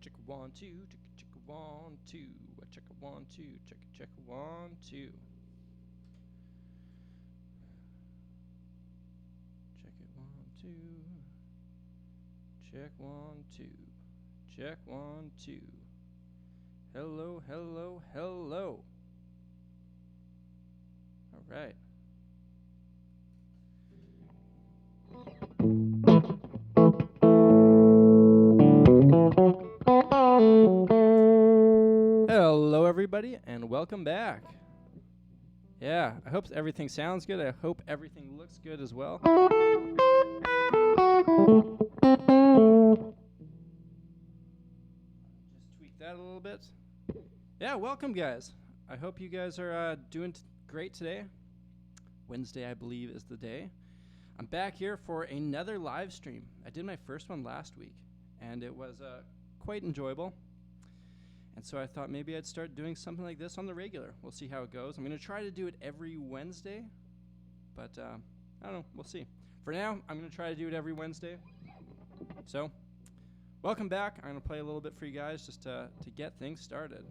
Check a 1 2. Check a 1 2. Check a 1 2. Check a 1 2. Check it 1 2. Check 1 2. Check 1 2. Hello, hello, hello. All right. Hello, everybody, and welcome back. Yeah, I hope everything sounds good. I hope everything looks good as well. Just tweak that a little bit. Yeah, welcome, guys. I hope you guys are doing great today. Wednesday, I believe, is the day. I'm back here for another live stream. I did my first one last week, and it was quite enjoyable. And so I thought maybe I'd start doing something like this on the regular. We'll see how it goes. I'm going to try to do it every Wednesday, but I don't know. We'll see. For now, I'm going to try to do it every Wednesday. So, welcome back. I'm going to play a little bit for you guys just to get things started.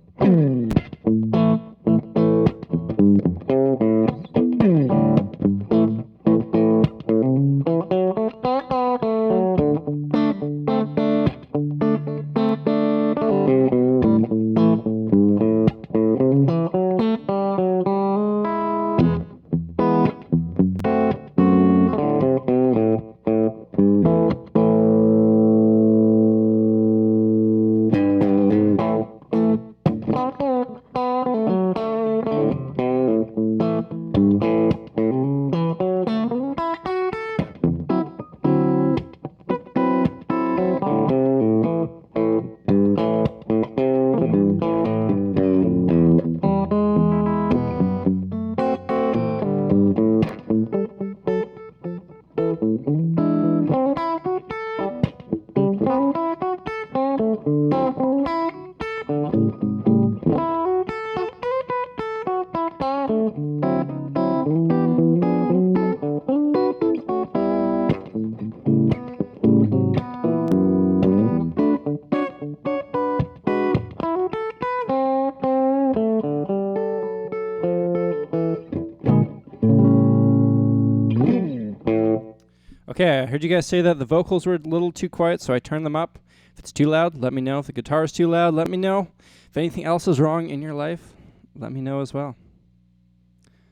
Okay, I heard you guys say that the vocals were a little too quiet, so I turned them up. If it's too loud, let me know. If the guitar is too loud, let me know. If anything else is wrong in your life, let me know as well.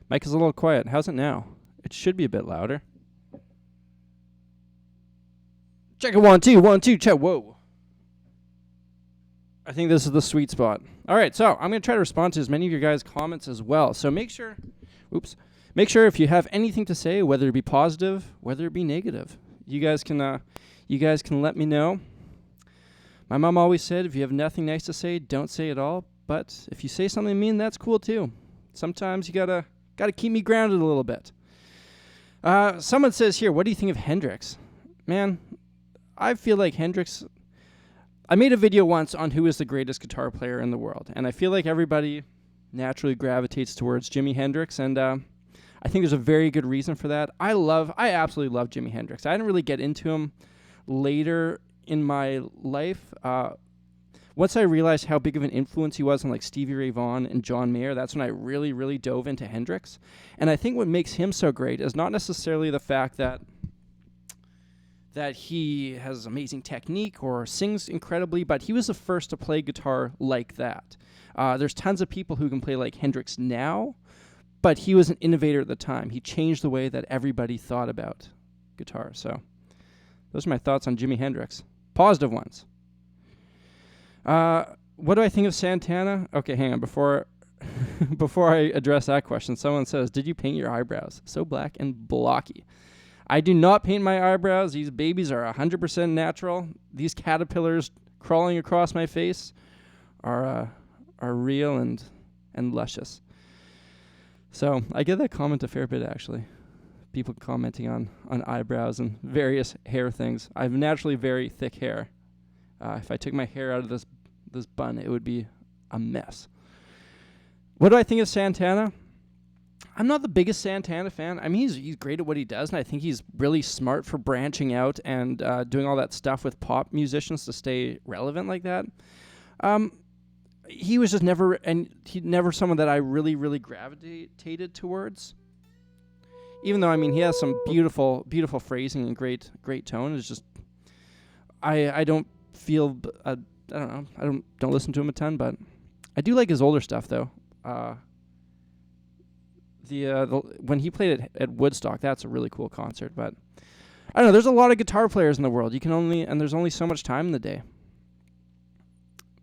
Mic is a little quiet. How's it now? It should be a bit louder. Check it 1 2 1 2. Check. Whoa. I think this is the sweet spot. All right, so I'm going to try to respond to as many of your guys' comments as well. So make sure if you have anything to say, whether it be positive, whether it be negative, you guys can let me know. My mom always said, if you have nothing nice to say, don't say it all. But if you say something mean, that's cool too. Sometimes you gotta keep me grounded a little bit. Someone says here, what do you think of Hendrix? Man, I feel like Hendrix. I made a video once on who is the greatest guitar player in the world, and I feel like everybody naturally gravitates towards Jimi Hendrix, and I think there's a very good reason for that. I absolutely love Jimi Hendrix. I didn't really get into him later in my life. Once I realized how big of an influence he was on like Stevie Ray Vaughan and John Mayer, that's when I really, really dove into Hendrix. And I think what makes him so great is not necessarily the fact that he has amazing technique or sings incredibly, but he was the first to play guitar like that. There's tons of people who can play like Hendrix now, but he was an innovator at the time. He changed the way that everybody thought about guitar. So those are my thoughts on Jimi Hendrix. Positive ones. What do I think of Santana? Okay, hang on. Before I address that question, someone says, did you paint your eyebrows? So black and blocky. I do not paint my eyebrows. These babies are 100% natural. These caterpillars crawling across my face are real and luscious. So I get that comment a fair bit, actually. People commenting on eyebrows and various hair things. I have naturally very thick hair. If I took my hair out of this bun, it would be a mess. What do I think of Santana? I'm not the biggest Santana fan. I mean, he's great at what he does, and I think he's really smart for branching out and doing all that stuff with pop musicians to stay relevant like that. He was just never someone that I really, really gravitated towards. Even though, I mean, he has some beautiful, beautiful phrasing and great tone. It's just, I don't feel, I don't know, I don't listen to him a ton, but I do like his older stuff though. The when he played at Woodstock, that's a really cool concert. But I don't know, there's a lot of guitar players in the world. There's only so much time in the day.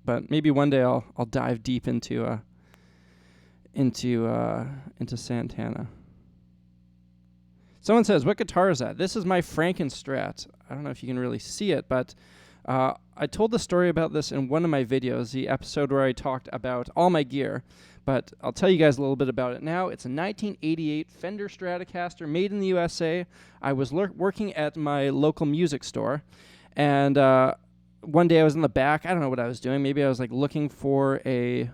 But maybe one day I'll dive deep into Santana. Someone says, "What guitar is that?" This is my Frankenstrat. I don't know if you can really see it, but I told the story about this in one of my videos, the episode where I talked about all my gear. But I'll tell you guys a little bit about it now. It's a 1988 Fender Stratocaster made in the USA. I was working at my local music store, and one day I was in the back. I don't know what I was doing. Maybe I was like looking for a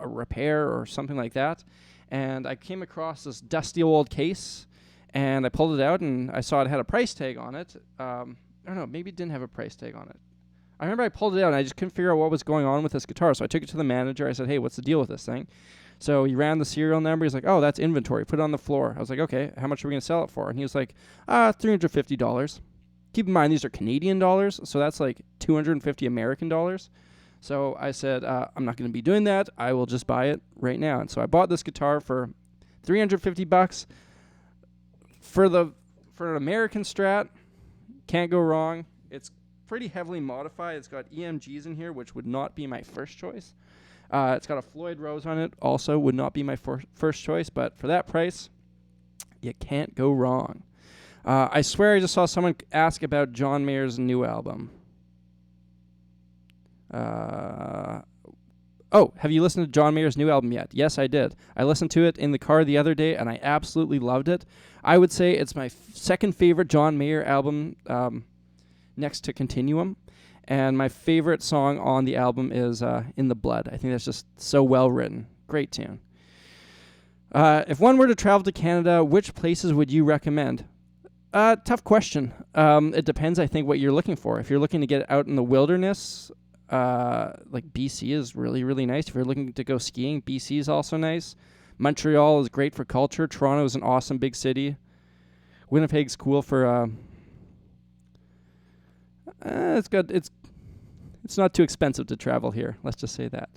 repair or something like that. And I came across this dusty old case, and I pulled it out, and I saw it had a price tag on it. I don't know, maybe it didn't have a price tag on it. I remember I pulled it out, and I just couldn't figure out what was going on with this guitar. So I took it to the manager. I said, "Hey, what's the deal with this thing?" So he ran the serial number. He's like, "Oh, that's inventory. Put it on the floor." I was like, "Okay, how much are we going to sell it for?" And he was like, $350. Keep in mind, these are Canadian dollars, so that's like 250 American dollars. So I said, I'm not going to be doing that. I will just buy it right now. And so I bought this guitar for $350 for an American Strat. Can't go wrong. It's pretty heavily modified. It's got EMGs in here, which would not be my first choice. It's got a Floyd Rose on it. Also would not be my first choice. But for that price, you can't go wrong. I swear I just saw someone ask about John Mayer's new album. Have you listened to John Mayer's new album yet? Yes, I did. I listened to it in the car the other day, and I absolutely loved it. I would say it's my second favorite John Mayer album, next to Continuum. And my favorite song on the album is In the Blood. I think that's just so well written. Great tune. If one were to travel to Canada, which places would you recommend? Tough question. It depends, I think, what you're looking for. If you're looking to get out in the wilderness, like BC is really, really nice. If you're looking to go skiing, BC is also nice. Montreal is great for culture. Toronto is an awesome big city. Winnipeg's cool for it's not too expensive to travel here. Let's just say that.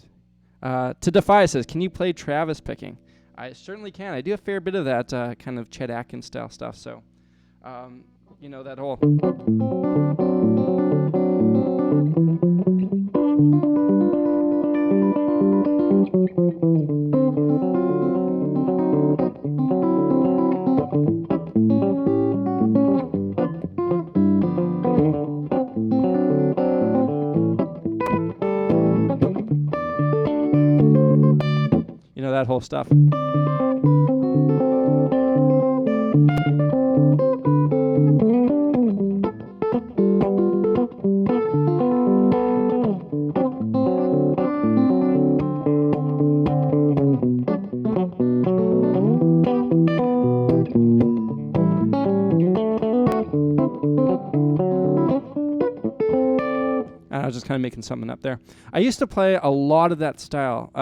To Defy says, can you play Travis picking? I certainly can. I do a fair bit of that kind of Chet Atkins style stuff. So, that whole. That whole stuff. I was just kind of making something up there. I used to play a lot of that style.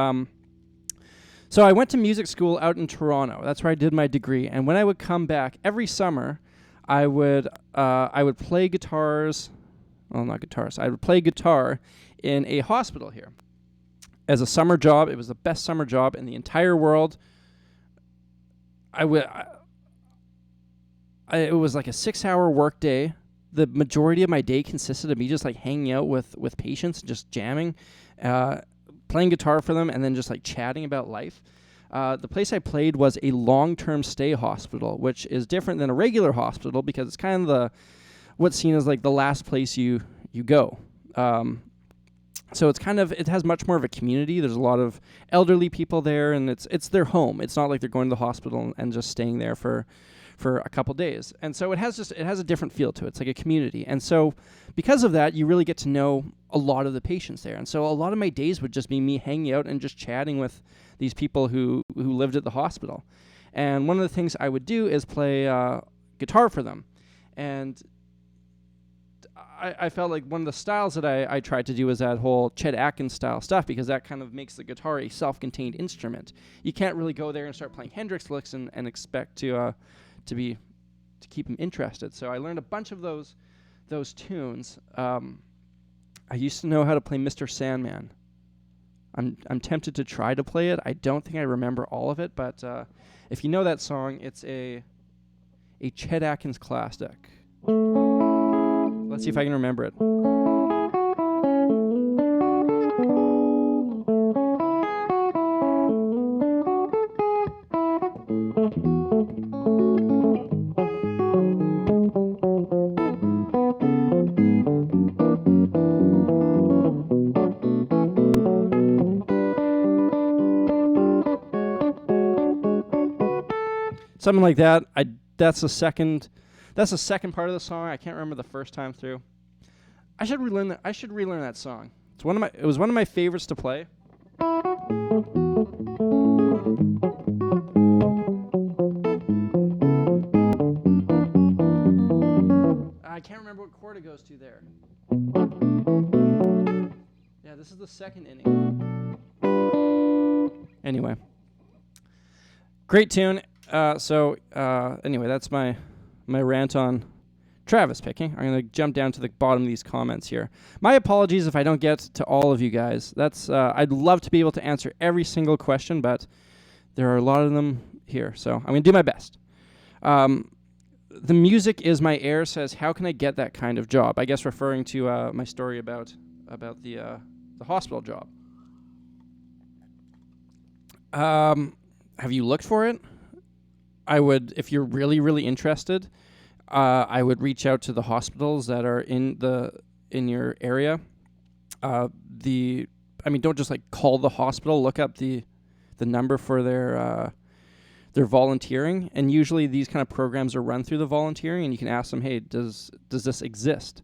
So I went to music school out in Toronto. That's where I did my degree. And when I would come back every summer, I would play guitars. Well, not guitars. I would play guitar in a hospital here as a summer job. It was the best summer job in the entire world. It was like a 6-hour work day. The majority of my day consisted of me just like hanging out with patients, just jamming, playing guitar for them, and then just like chatting about life. The place I played was a long-term stay hospital, which is different than a regular hospital because it's kind of what's seen as like the last place you go. So it has much more of a community. There's a lot of elderly people there, and it's their home. It's not like they're going to the hospital and just staying there for a couple days. And so it has a different feel to it. It's like a community. And so because of that, you really get to know a lot of the patients there. And so a lot of my days would just be me hanging out and just chatting with these people who lived at the hospital. And one of the things I would do is play guitar for them. And I felt like one of the styles that I tried to do was that whole Chet Atkins style stuff, because that kind of makes the guitar a self-contained instrument. You can't really go there and start playing Hendrix licks and expect to keep them interested. So I learned a bunch of those tunes. I used to know how to play Mr. Sandman. I'm tempted to try to play it. I don't think I remember all of it, but if you know that song, it's a Chet Atkins classic. Let's see if I can remember it. Something like that. That's the second part of the song. I can't remember the first time through. I should relearn that. I should relearn that song. It was one of my favorites to play. I can't remember what chord it goes to there. Yeah, this is the second inning. Anyway, great tune. Anyway, that's my rant on Travis picking. I'm going to jump down to the bottom of these comments here. My apologies if I don't get to all of you guys. I'd love to be able to answer every single question, but there are a lot of them here, so I'm going to do my best. The music is my air says, how can I get that kind of job? I guess referring to my story about the hospital job. Have you looked for it? I would, if you're really, really interested, I would reach out to the hospitals that are in your area. Don't just like call the hospital. Look up the number for their volunteering, and usually these kind of programs are run through the volunteering, and you can ask them, hey, does this exist?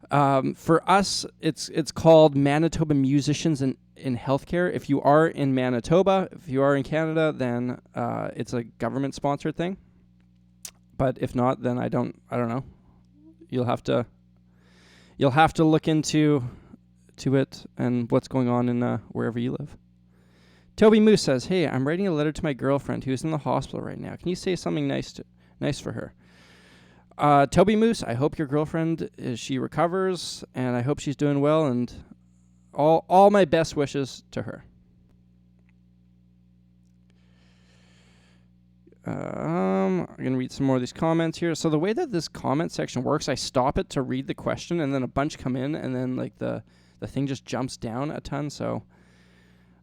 For us, it's called Manitoba Musicians in Healthcare. If you are in Manitoba, if you are in Canada, then it's a government-sponsored thing. But if not, then I don't know. You'll have to look into it and what's going on in wherever you live. Toby Moose says, "Hey, I'm writing a letter to my girlfriend who's in the hospital right now. Can you say something nice for her?" Toby Moose, I hope your girlfriend she recovers, and I hope she's doing well, and all my best wishes to her. I'm going to read some more of these comments here. So the way that this comment section works, I stop it to read the question, and then a bunch come in, and then like the thing just jumps down a ton. So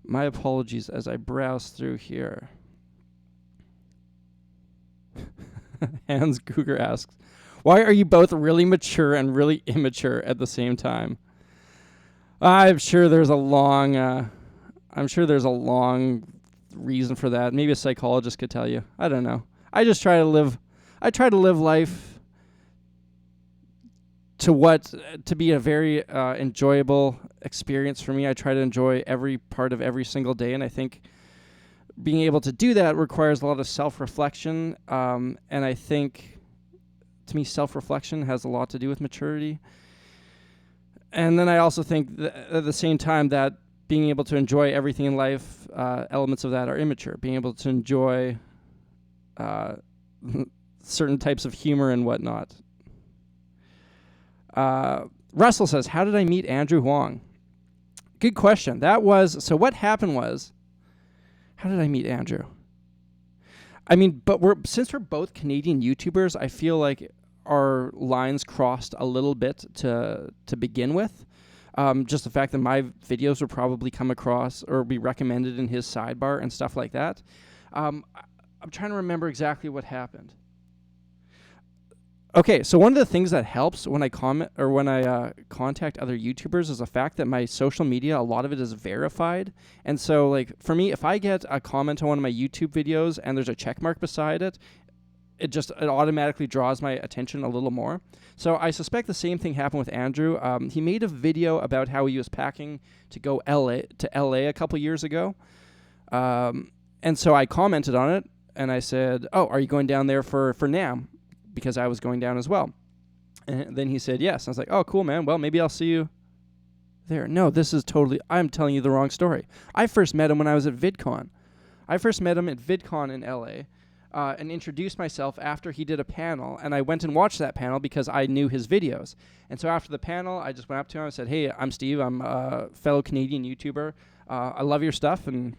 my apologies as I browse through here. Hans Cougar asks, why are you both really mature and really immature at the same time? I'm sure there's a long reason for that. Maybe a psychologist could tell you. I don't know. I try to live life to be a very enjoyable experience for me. I try to enjoy every part of every single day, and I think being able to do that requires a lot of self-reflection, and I think, to me, self-reflection has a lot to do with maturity. And then I also think that at the same time that being able to enjoy everything in life, elements of that are immature. Being able to enjoy certain types of humor and whatnot. Russell says, how did I meet Andrew Huang? Good question. So what happened was, how did I meet Andrew? I mean, but since we're both Canadian YouTubers, I feel like our lines crossed a little bit to begin with. Just the fact that my videos would probably come across or be recommended in his sidebar and stuff like that. I'm trying to remember exactly what happened. Okay, so one of the things that helps when I comment or when I contact other YouTubers is the fact that my social media, a lot of it is verified. And so, like, for me, if I get a comment on one of my YouTube videos and there's a check mark beside it, it automatically draws my attention a little more. So I suspect the same thing happened with Andrew. He made a video about how he was packing to go to LA a couple years ago. And so I commented on it, and I said, "Oh, are you going down there for NAMM?" Because I was going down as well. And then he said yes. I was like, "Oh, cool, man. Well, maybe I'll see you there." No, I'm telling you the wrong story. I first met him when I was at VidCon. I first met him at VidCon in LA. And introduced myself after he did a panel, and I went and watched that panel because I knew his videos. And so after the panel, I just went up to him and said, "Hey, I'm Steve. I'm a fellow Canadian YouTuber. I love your stuff." And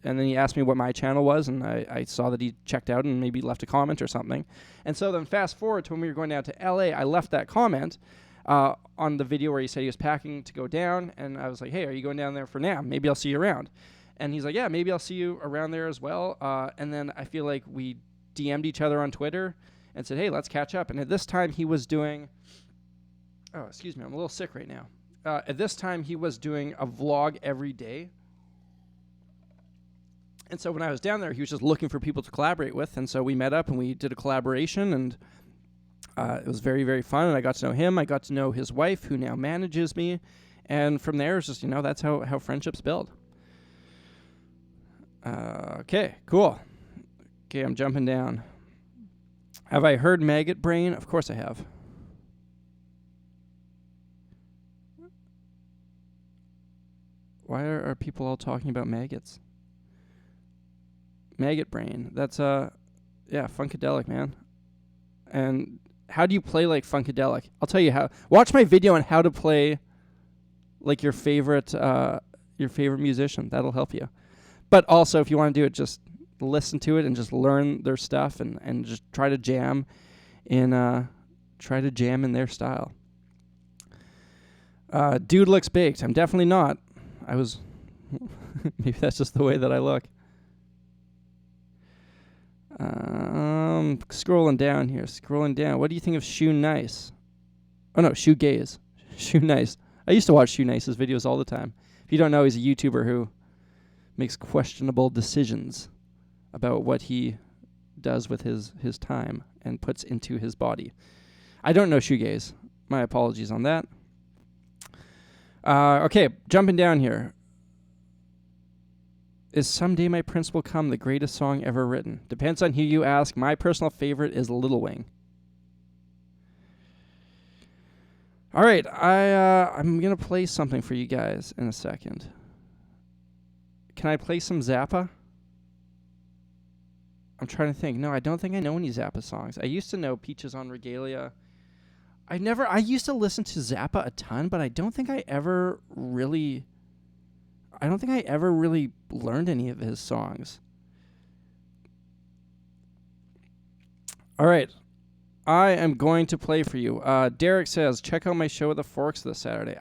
then he asked me what my channel was, and I saw that he checked out and maybe left a comment or something. And so then fast forward to when we were going down to LA, I left that comment on the video where he said he was packing to go down, and I was like, "Hey, are you going down there for NAMM? Maybe I'll see you around." And he's like, "Yeah, maybe I'll see you around there as well." And then I feel like we DM'd each other on Twitter and said, "Hey, let's catch up." And at this time, he was doing... Oh, excuse me, I'm a little sick right now. At this time, he was doing a vlog every day. And so when I was down there, he was just looking for people to collaborate with. And so we met up and we did a collaboration, and it was very, very fun. And I got to know him. I got to know his wife, who now manages me. And from there, it's just, that's how friendships build. Okay, cool. Okay, I'm jumping down. Have I heard Maggot Brain? Of course I have. Why are people all talking about maggots? Maggot Brain. That's, Funkadelic, man. And how do you play like Funkadelic? I'll tell you how. Watch my video on how to play like your favorite musician. That'll help you. But also, if you want to do it, just listen to it and just learn their stuff and just try to jam in their style. Dude looks baked. I'm definitely not. I was... maybe that's just the way that I look. Scrolling down here. What do you think of Shoe Nice? Oh, no, Shoe Gaze. Shoe Nice. I used to watch Shoe Nice's videos all the time. If you don't know, he's a YouTuber who makes questionable decisions about what he does with his time and puts into his body. I don't know shoegaze. My apologies on that. Okay, jumping down here. Is Someday My Prince Will Come the greatest song ever written? Depends on who you ask. My personal favorite is Little Wing. All right, I'm going to play something for you guys in a second. Can I play some Zappa? I'm trying to think. No, I don't think I know any Zappa songs. I used to know Peaches on Regalia. I used to listen to Zappa a ton, but I don't think I ever really learned any of his songs. All right. I am going to play for you. Derek says, check out my show at the Forks this Saturday.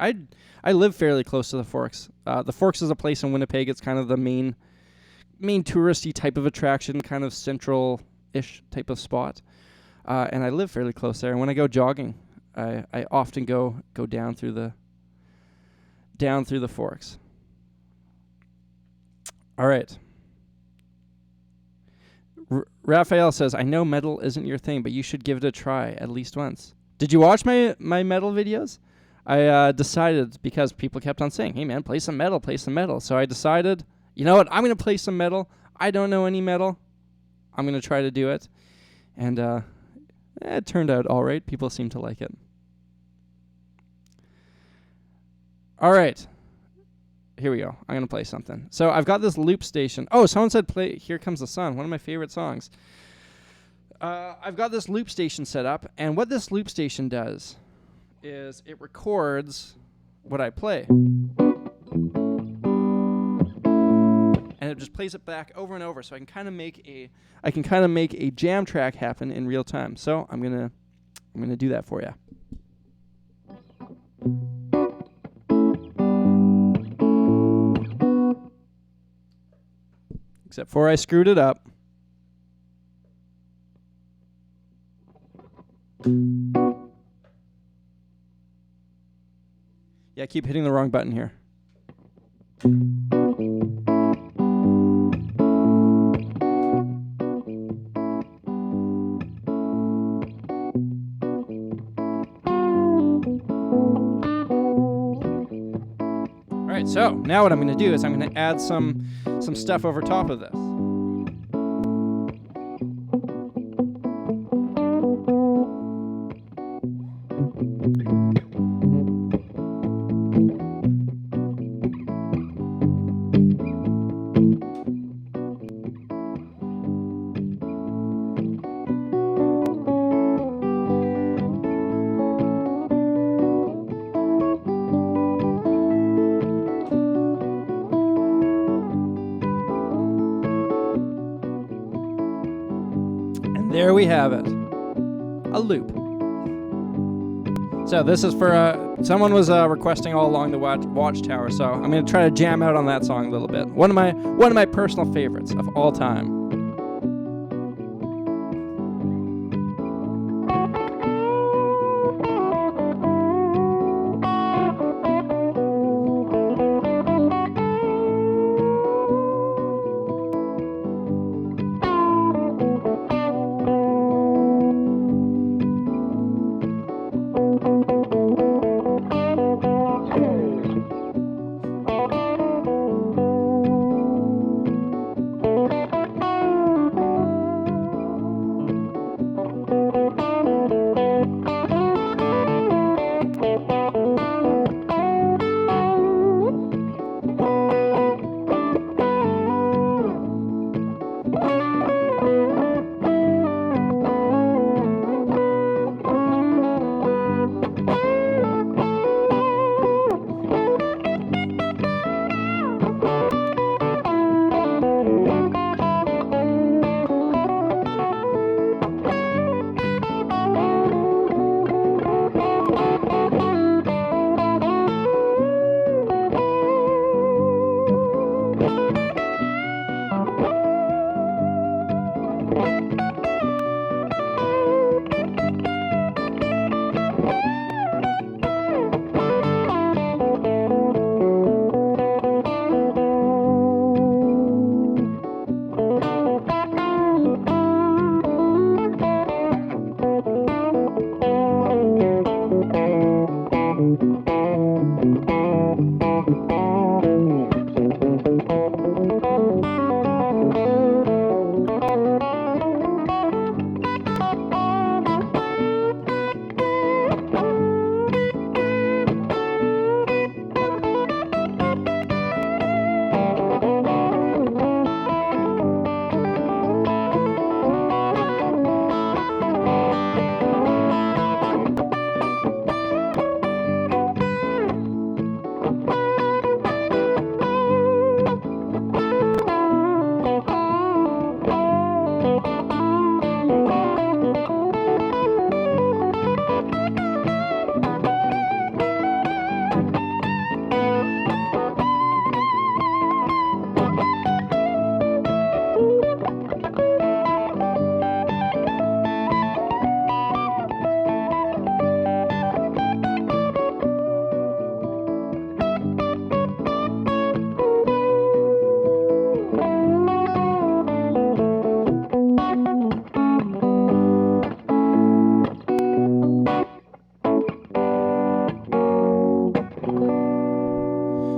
I live fairly close to the Forks. The Forks is a place in Winnipeg. It's kind of the main touristy type of attraction, kind of central-ish type of spot. And I live fairly close there. And when I go jogging, I often go down through the Forks. All right. Raphael says, I know metal isn't your thing, but you should give it a try at least once. Did you watch my metal videos? I decided, because people kept on saying, hey man, play some metal. So I decided, you know what, I'm going to play some metal. I don't know any metal. I'm going to try to do it. And it turned out all right. People seem to like it. All right. Here we go. I'm going to play something. So I've got this loop station. Oh, someone said play Here Comes the Sun, one of my favorite songs. I've got this loop station set up, and what this loop station does is it records what I play. And it just plays it back over and over, so I can kind of make a jam track happen in real time. So I'm gonna do that for you. Except for I screwed it up. Yeah, I keep hitting the wrong button here. right, so now what I'm going to do is I'm going to add some stuff over top of this. There we have it, a loop. So this is for, someone was requesting all along the Watchtower, so I'm going to try to jam out on that song a little bit. One of my personal favorites of all time.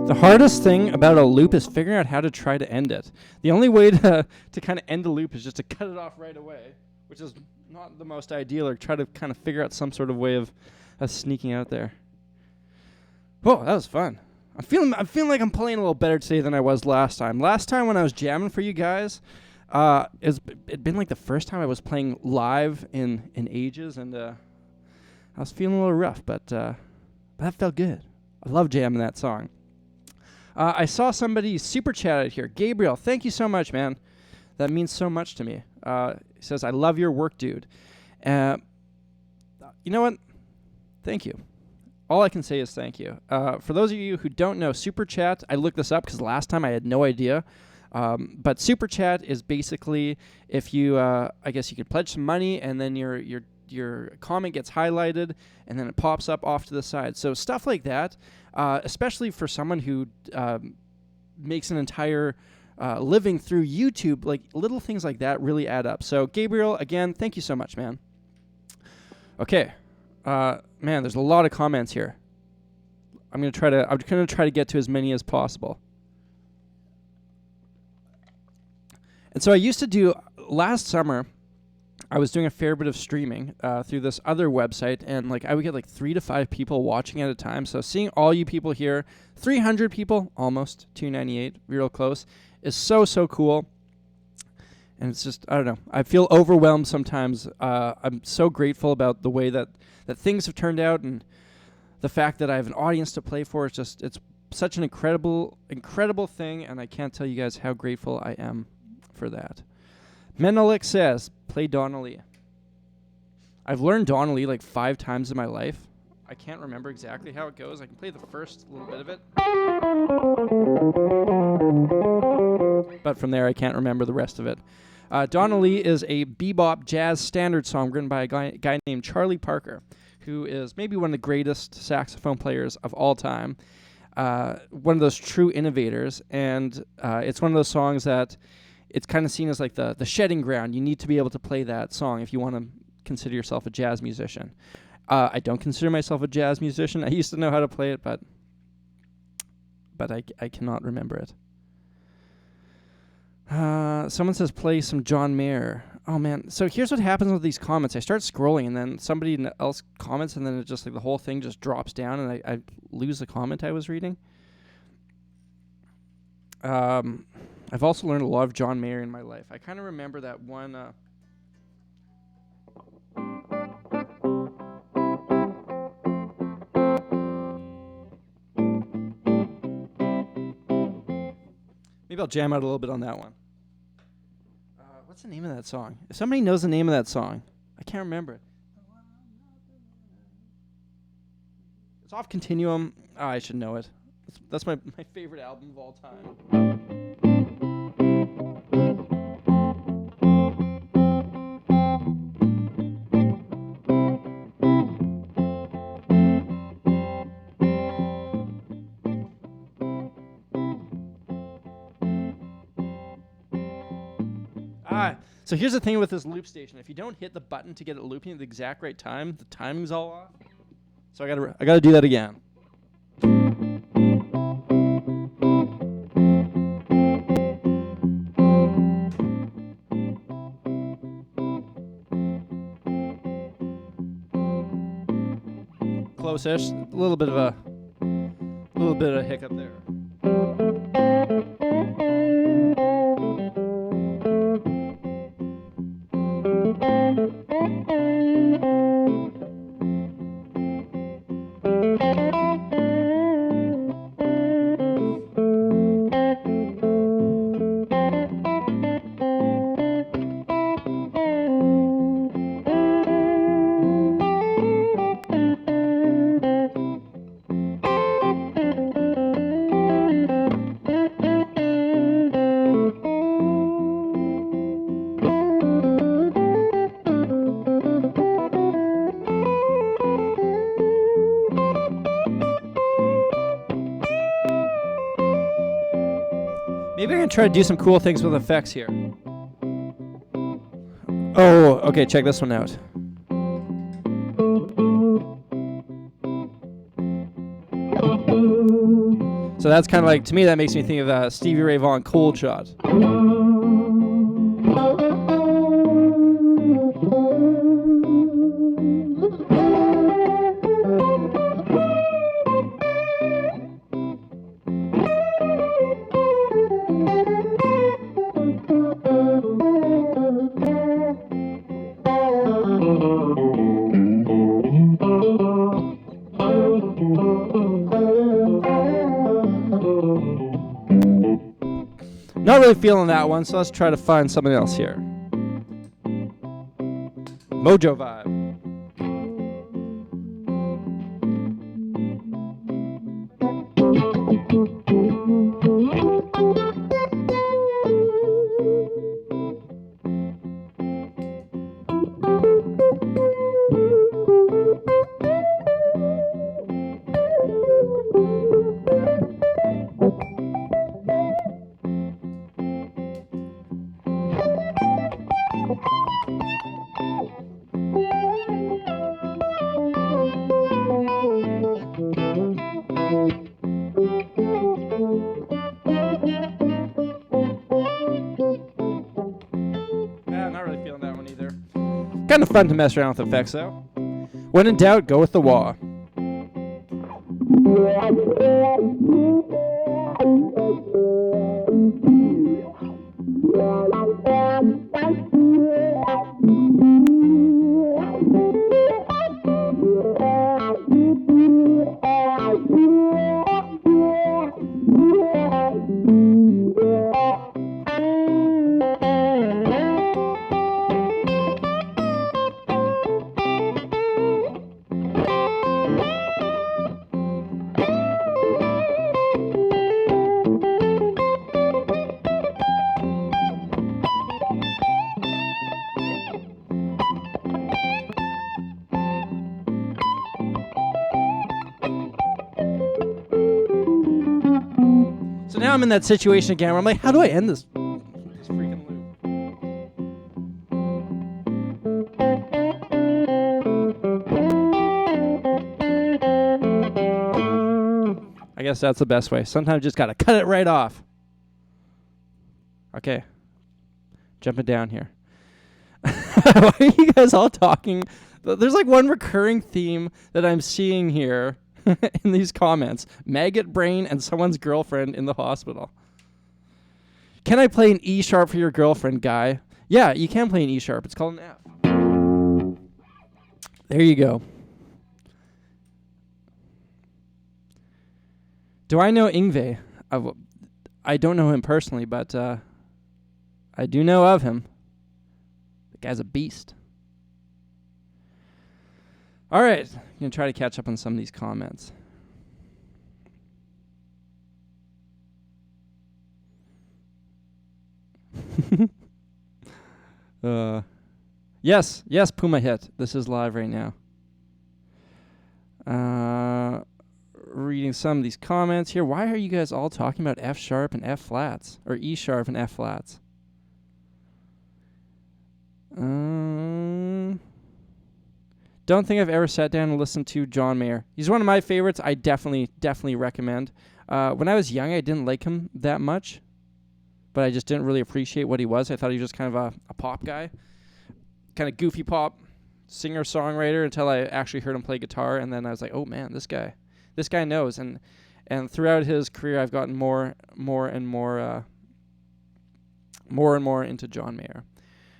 The hardest thing about a loop is figuring out how to try to end it. The only way to kind of end a loop is just to cut it off right away, which is not the most ideal, or try to kind of figure out some sort of way of sneaking out there. Oh, that was fun. I'm feeling like I'm playing a little better today than I was last time. Last time when I was jamming for you guys, it'd been like the first time I was playing live in ages, and I was feeling a little rough, but that felt good. I love jamming that song. I saw somebody super chatted here. Gabriel, thank you so much, man. That means so much to me. He says, I love your work, dude. You know what? Thank you. All I can say is thank you. For those of you who don't know, Super Chat, I looked this up because last time I had no idea. But Super Chat is basically if you, I guess you could pledge some money and then your comment gets highlighted and then it pops up off to the side. So stuff like that, especially for someone who makes an entire living through YouTube, like little things like that really add up. So Gabriel, again, thank you so much, man. Okay. Man, there's a lot of comments here. I'm gonna try to get to as many as possible. And so I used to do last summer. I was doing a fair bit of streaming through this other website, and like I would get like 3 to 5 people watching at a time. So seeing all you people here, 300 people, almost 298, real close, is so cool. And it's just, I don't know, I feel overwhelmed sometimes. I'm so grateful about the way that things have turned out, and the fact that I have an audience to play for. It's such an incredible thing, and I can't tell you guys how grateful I am for that. Menelik says, play Donnelly. I've learned Donnelly like 5 times in my life. I can't remember exactly how it goes. I can play the first little bit of it. But from there, I can't remember the rest of it. Donnelly is a bebop jazz standard song written by a guy named Charlie Parker, who is maybe one of the greatest saxophone players of all time. One of those true innovators. And it's one of those songs that it's kind of seen as like the shedding ground. You need to be able to play that song if you want to consider yourself a jazz musician. I don't consider myself a jazz musician. I used to know how to play it, but I cannot remember it. Someone says play some John Mayer. Oh man! So here's what happens with these comments. I start scrolling, and then somebody else comments, and then it just like the whole thing just drops down, and I lose the comment I was reading. I've also learned a lot of John Mayer in my life. I kind of remember that one. Maybe I'll jam out a little bit on that one. What's the name of that song? If somebody knows the name of that song, I can't remember it. It's off Continuum. Oh, I should know it. That's my favorite album of all time. So here's the thing with this loop station. If you don't hit the button to get it looping at the exact right time, the timing's all off. So I gotta do that again. Close-ish. A little bit of a hiccup there. Maybe I'm going to try to do some cool things with effects here. Oh, okay, check this one out. So that's kind of like, to me, that makes me think of Stevie Ray Vaughan Cold Shot. Not really feeling that one, so let's try to find something else here. Mojo Vibe. I'm not really feeling that one either. Kind of fun to mess around with effects, though. When in doubt, go with the wah. So now I'm in that situation again where I'm like, how do I end this freaking loop? I guess that's the best way. Sometimes you just gotta cut it right off. Okay. Jumping down here. Why are you guys all talking? There's like one recurring theme that I'm seeing here. In these comments, maggot brain and someone's girlfriend in the hospital. Can I play an E sharp for your girlfriend, guy? Yeah, you can play an E sharp. It's called an F. There you go. Do I know Yngwie? I don't know him personally, but I do know of him. The guy's a beast. All right, I'm going to try to catch up on some of these comments. Yes, Puma hit. This is live right now. Reading some of these comments here. Why are you guys all talking about F sharp and F flats? Or E sharp and F flats? Don't think I've ever sat down and listened to John Mayer. He's one of my favorites. I definitely recommend. When I was young, I didn't like him that much, but I just didn't really appreciate what he was. I thought he was just kind of a pop guy, kind of goofy pop singer-songwriter until I actually heard him play guitar, and then I was like, oh man, this guy knows. And throughout his career, I've gotten more and more into John Mayer.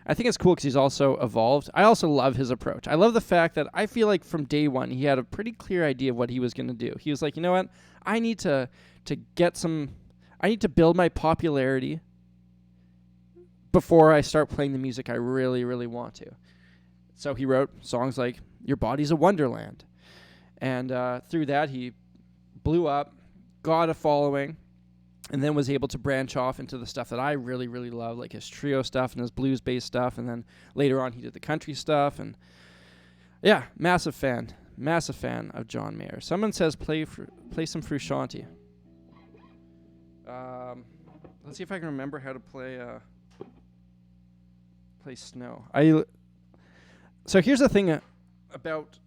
I think it's cool because he's also evolved. I also love his approach. I love the fact that I feel like from day one, he had a pretty clear idea of what he was going to do. He was like, you know what? I need to build my popularity before I start playing the music I really, really want to. So he wrote songs like Your Body's a Wonderland. And through that, he blew up, got a following, and then was able to branch off into the stuff that I really, really love, like his trio stuff and his blues-based stuff. And then later on, he did the country stuff. And yeah, massive fan of John Mayer. Someone says play some Frusciante. Let's see if I can remember how to play Snow. So here's the thing about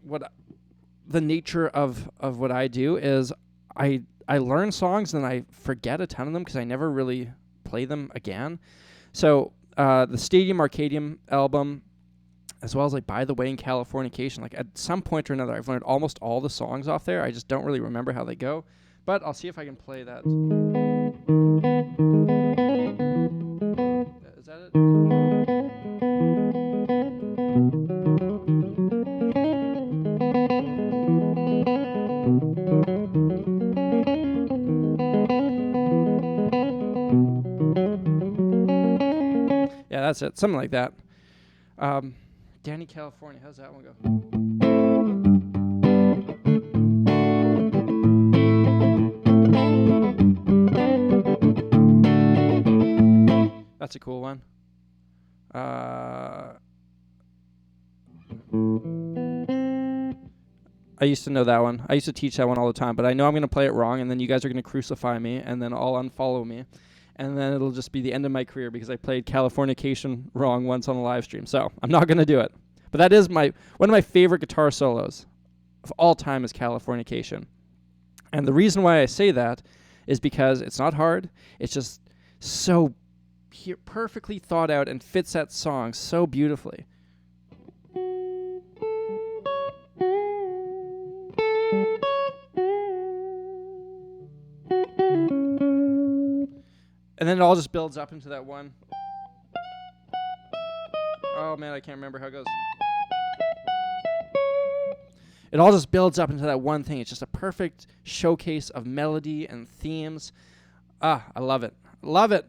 the nature of what I do is I learn songs and I forget a ton of them because I never really play them again. So the Stadium Arcadium album, as well as like By the Way and Californication, like at some point or another, I've learned almost all the songs off there. I just don't really remember how they go. But I'll see if I can play that. Is that it? Yeah, that's it. Something like that. Danny California. How's that one go? That's a cool one. I used to know that one. I used to teach that one all the time, but I know I'm going to play it wrong, and then you guys are going to crucify me, and then all unfollow me. And then it'll just be the end of my career because I played Californication wrong once on a live stream. So I'm not going to do it. But that is one of my favorite guitar solos of all time is Californication. And the reason why I say that is because it's not hard. It's just so perfectly thought out and fits that song so beautifully. And then it all just builds up into that one. Oh man, I can't remember how it goes. It all just builds up into that one thing. It's just a perfect showcase of melody and themes. I love it. Love it.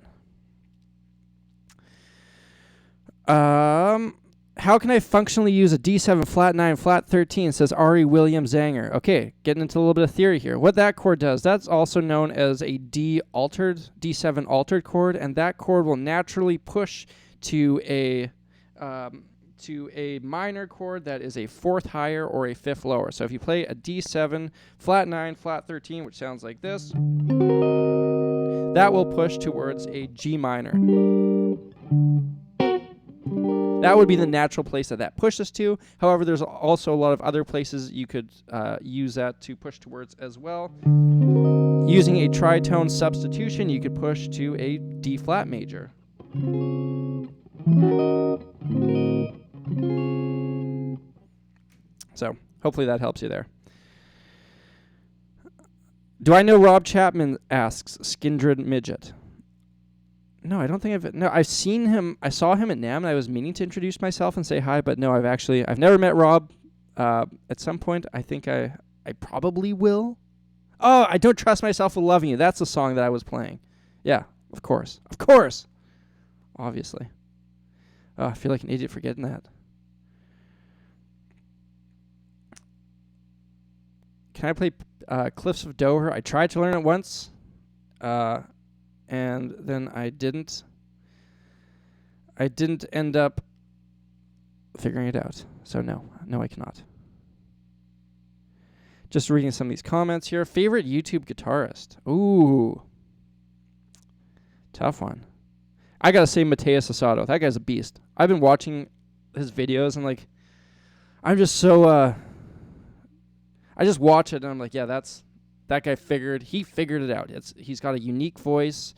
How can I functionally use a D7 flat 9 flat 13, says Ari William Zanger. Okay, getting into a little bit of theory here. What that chord does, that's also known as a D7 altered chord, and that chord will naturally push to a minor chord that is a fourth higher or a fifth lower. So if you play a D7 flat 9 flat 13, which sounds like this, that will push towards a G minor. That would be the natural place that pushes to. However, there's also a lot of other places you could use that to push towards as well. Using a tritone substitution, you could push to a D flat major. So hopefully that helps you there. Do I know Rob Chapman, asks Skindred Midget. No, I don't think I've seen him. I saw him at NAMM, and I was meaning to introduce myself and say hi, but no, I've never met Rob. At some point, I think I probably will. Oh, I Don't Trust Myself with Loving You. That's the song that I was playing. Yeah, of course. Obviously. Oh, I feel like an idiot for getting that. Can I play Cliffs of Dover? I tried to learn it once. And then I didn't end up figuring it out. So no, I cannot. Just reading some of these comments here. Favorite YouTube guitarist? Ooh. Tough one. I gotta say Mateus Asado. That guy's a beast. I've been watching his videos and I'm just so I just watch it and I'm like, yeah, that guy figured it out. He's got a unique voice.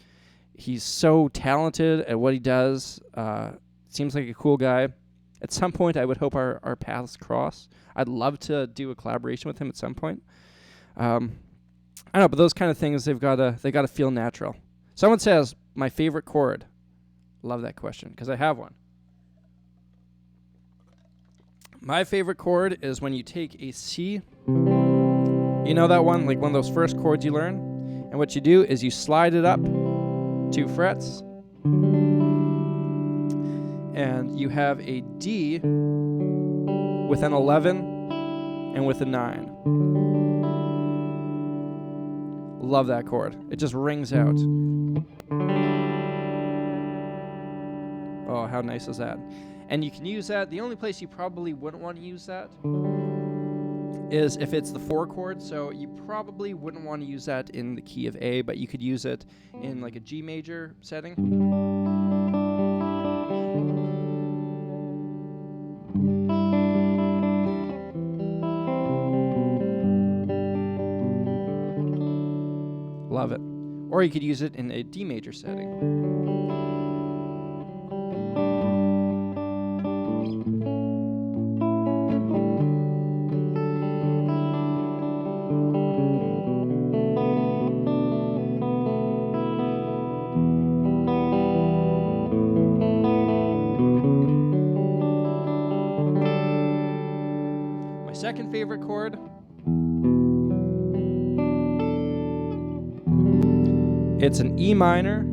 He's so talented at what he does. Seems like a cool guy. At some point, I would hope our paths cross. I'd love to do a collaboration with him at some point. I don't know, but those kind of things they gotta feel natural. Someone says my favorite chord. Love that question because I have one. My favorite chord is when you take a C. You know that one, like one of those first chords you learn? And what you do is you slide it up 2 frets. And you have a D with an 11 and with a 9. Love that chord. It just rings out. Oh, how nice is that? And you can use that. The only place you probably wouldn't want to use that is if it's the 4 chord. So you probably wouldn't want to use that in the key of A, but you could use it in like a G major setting. Love it. Or you could use it in a D major setting. My second favorite chord it's an E minor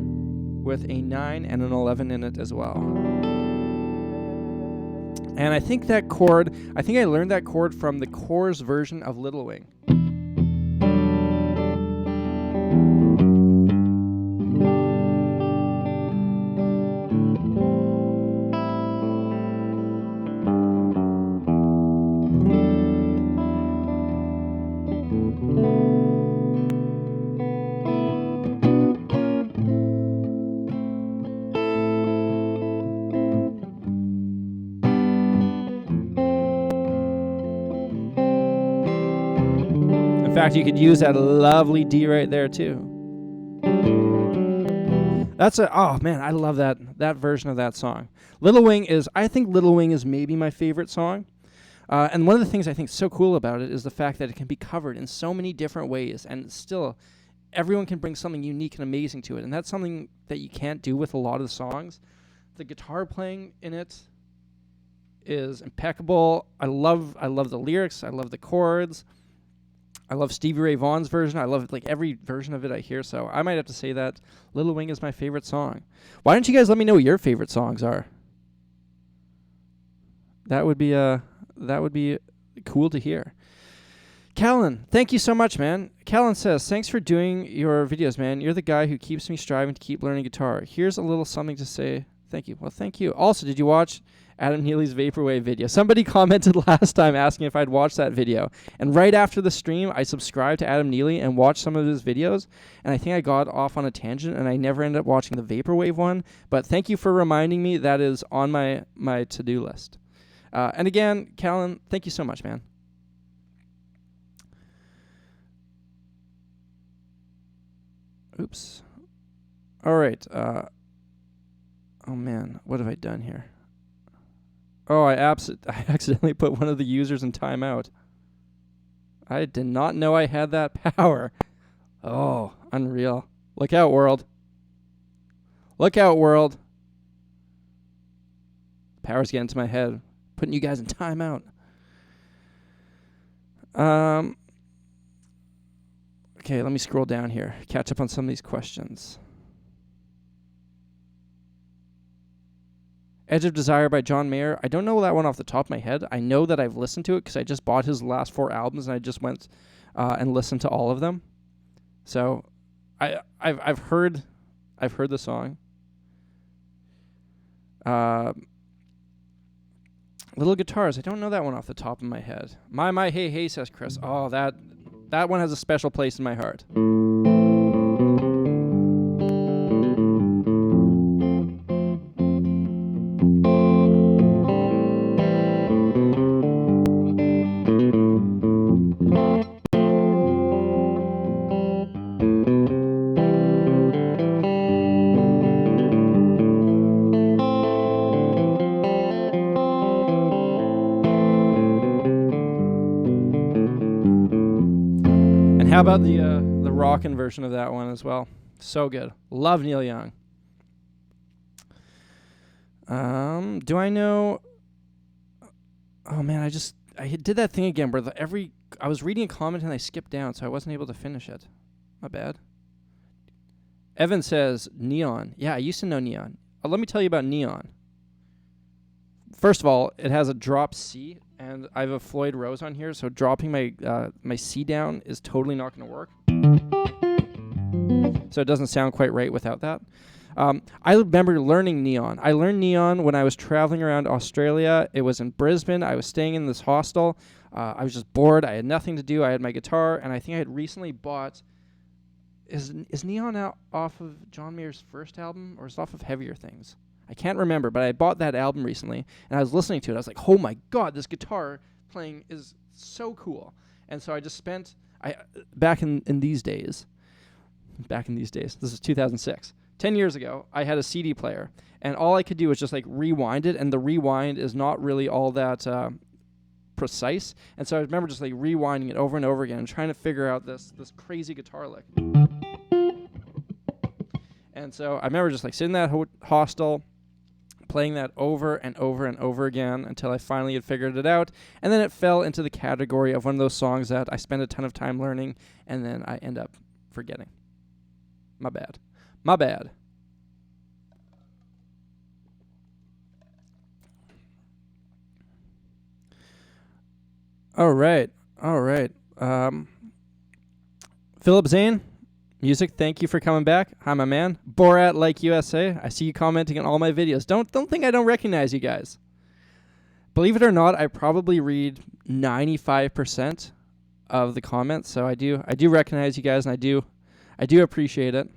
with a 9 and an 11 in it as well. And I think I learned that chord from the Coors version of Little Wing. fact, you could use that lovely D right there too. Oh man, I love that version of that song. I think Little Wing is maybe my favorite song. And one of the things I think is so cool about it is the fact that it can be covered in so many different ways, and still everyone can bring something unique and amazing to it. And that's something that you can't do with a lot of the songs. The guitar playing in it is impeccable. I love the lyrics. I love the chords. I love Stevie Ray Vaughan's version. I love like every version of it I hear. So I might have to say that Little Wing is my favorite song. Why don't you guys let me know what your favorite songs are? That would be cool to hear. Callan, thank you so much, man. Callan says, thanks for doing your videos, man. You're the guy who keeps me striving to keep learning guitar. Here's a little something to say. Thank you. Well, thank you. Also, did you watch Adam Neely's Vaporwave video? Somebody commented last time asking if I'd watched that video. And right after the stream, I subscribed to Adam Neely and watched some of his videos. And I think I got off on a tangent, and I never ended up watching the Vaporwave one. But thank you for reminding me. That is on my to-do list. And again, Callan, thank you so much, man. Oops. All right. Oh, man. What have I done here? Oh, I accidentally put one of the users in timeout. I did not know I had that power. Oh, unreal. Look out, world. Look out, world. Power's getting to my head. Putting you guys in timeout. Okay, let me scroll down here. Catch up on some of these questions. Edge of Desire by John Mayer. I don't know that one off the top of my head. I know that I've listened to it because I just bought his last 4 albums and I just went and listened to all of them. So I've heard the song. Little Guitars. I don't know that one off the top of my head. My Hey Hey, says Chris. Oh, that one has a special place in my heart. How about the rockin' version of that one as well? So good. Love Neil Young. Do I know? Oh man, I did that thing again where I was reading a comment and I skipped down, so I wasn't able to finish it. My bad. Evan says Neon. Yeah, I used to know Neon. Let me tell you about Neon. First of all, it has a drop C, and I have a Floyd Rose on here, so dropping my C down is totally not going to work. So it doesn't sound quite right without that. I remember learning Neon. I learned Neon when I was traveling around Australia. It was in Brisbane. I was staying in this hostel. I was just bored. I had nothing to do. I had my guitar, and I think I had recently bought... Is Neon out off of John Mayer's first album, or is it off of Heavier Things? I can't remember, but I bought that album recently, and I was listening to it. I was like, oh my God, this guitar playing is so cool. And so I just spent, back in these days, this is 2006, 10 years ago, I had a CD player, and all I could do was just like rewind it, and the rewind is not really all that precise. And so I remember just like rewinding it over and over again and trying to figure out this crazy guitar lick. And so I remember just like sitting in that hostel, playing that over and over and over again until I finally had figured it out. And then it fell into the category of one of those songs that I spend a ton of time learning and then I end up forgetting. My bad. My bad. All right. Philip Zane, music, thank you for coming back. Hi, my man. Borat Like USA. I see you commenting on all my videos. Don't think I don't recognize you guys. Believe it or not, I probably read 95% of the comments, so I do recognize you guys, and I do appreciate it.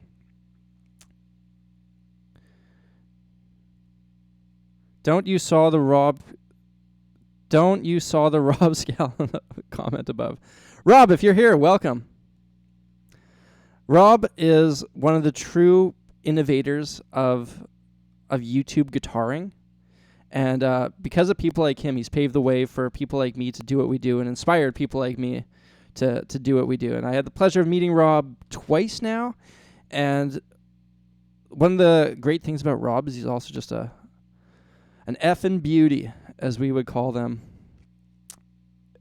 Don't you saw the Rob Scallon comment above. Rob, if you're here, welcome. Rob is one of the true innovators of YouTube guitaring. And because of people like him, he's paved the way for people like me to do what we do and inspired people like me to do what we do. And I had the pleasure of meeting Rob twice now. And one of the great things about Rob is he's also just an effing beauty, as we would call them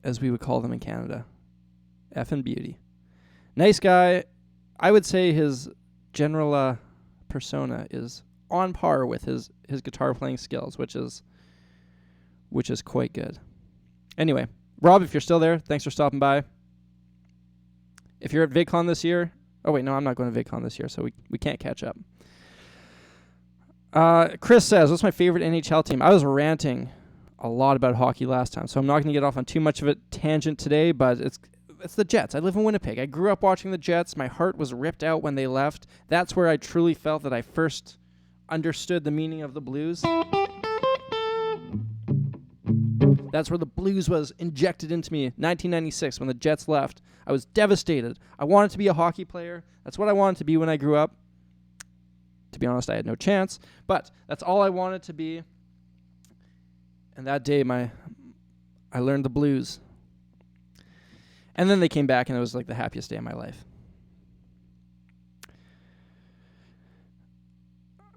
in Canada. Effing beauty. Nice guy. I would say his general persona is on par with his guitar playing skills, which is quite good. Anyway, Rob, if you're still there, thanks for stopping by. If you're at VidCon this year, oh wait, no, I'm not going to VidCon this year, so we can't catch up. Chris says, what's my favorite NHL team? I was ranting a lot about hockey last time, so I'm not going to get off on too much of a tangent today, but it's the Jets. I live in Winnipeg. I grew up watching the Jets. My heart was ripped out when they left. That's where I truly felt that I first understood the meaning of the blues. That's where the blues was injected into me. 1996, when the Jets left, I was devastated. I wanted to be a hockey player. That's what I wanted to be when I grew up. To be honest, I had no chance, but that's all I wanted to be. And that day, I learned the blues. And then they came back, and it was like the happiest day of my life.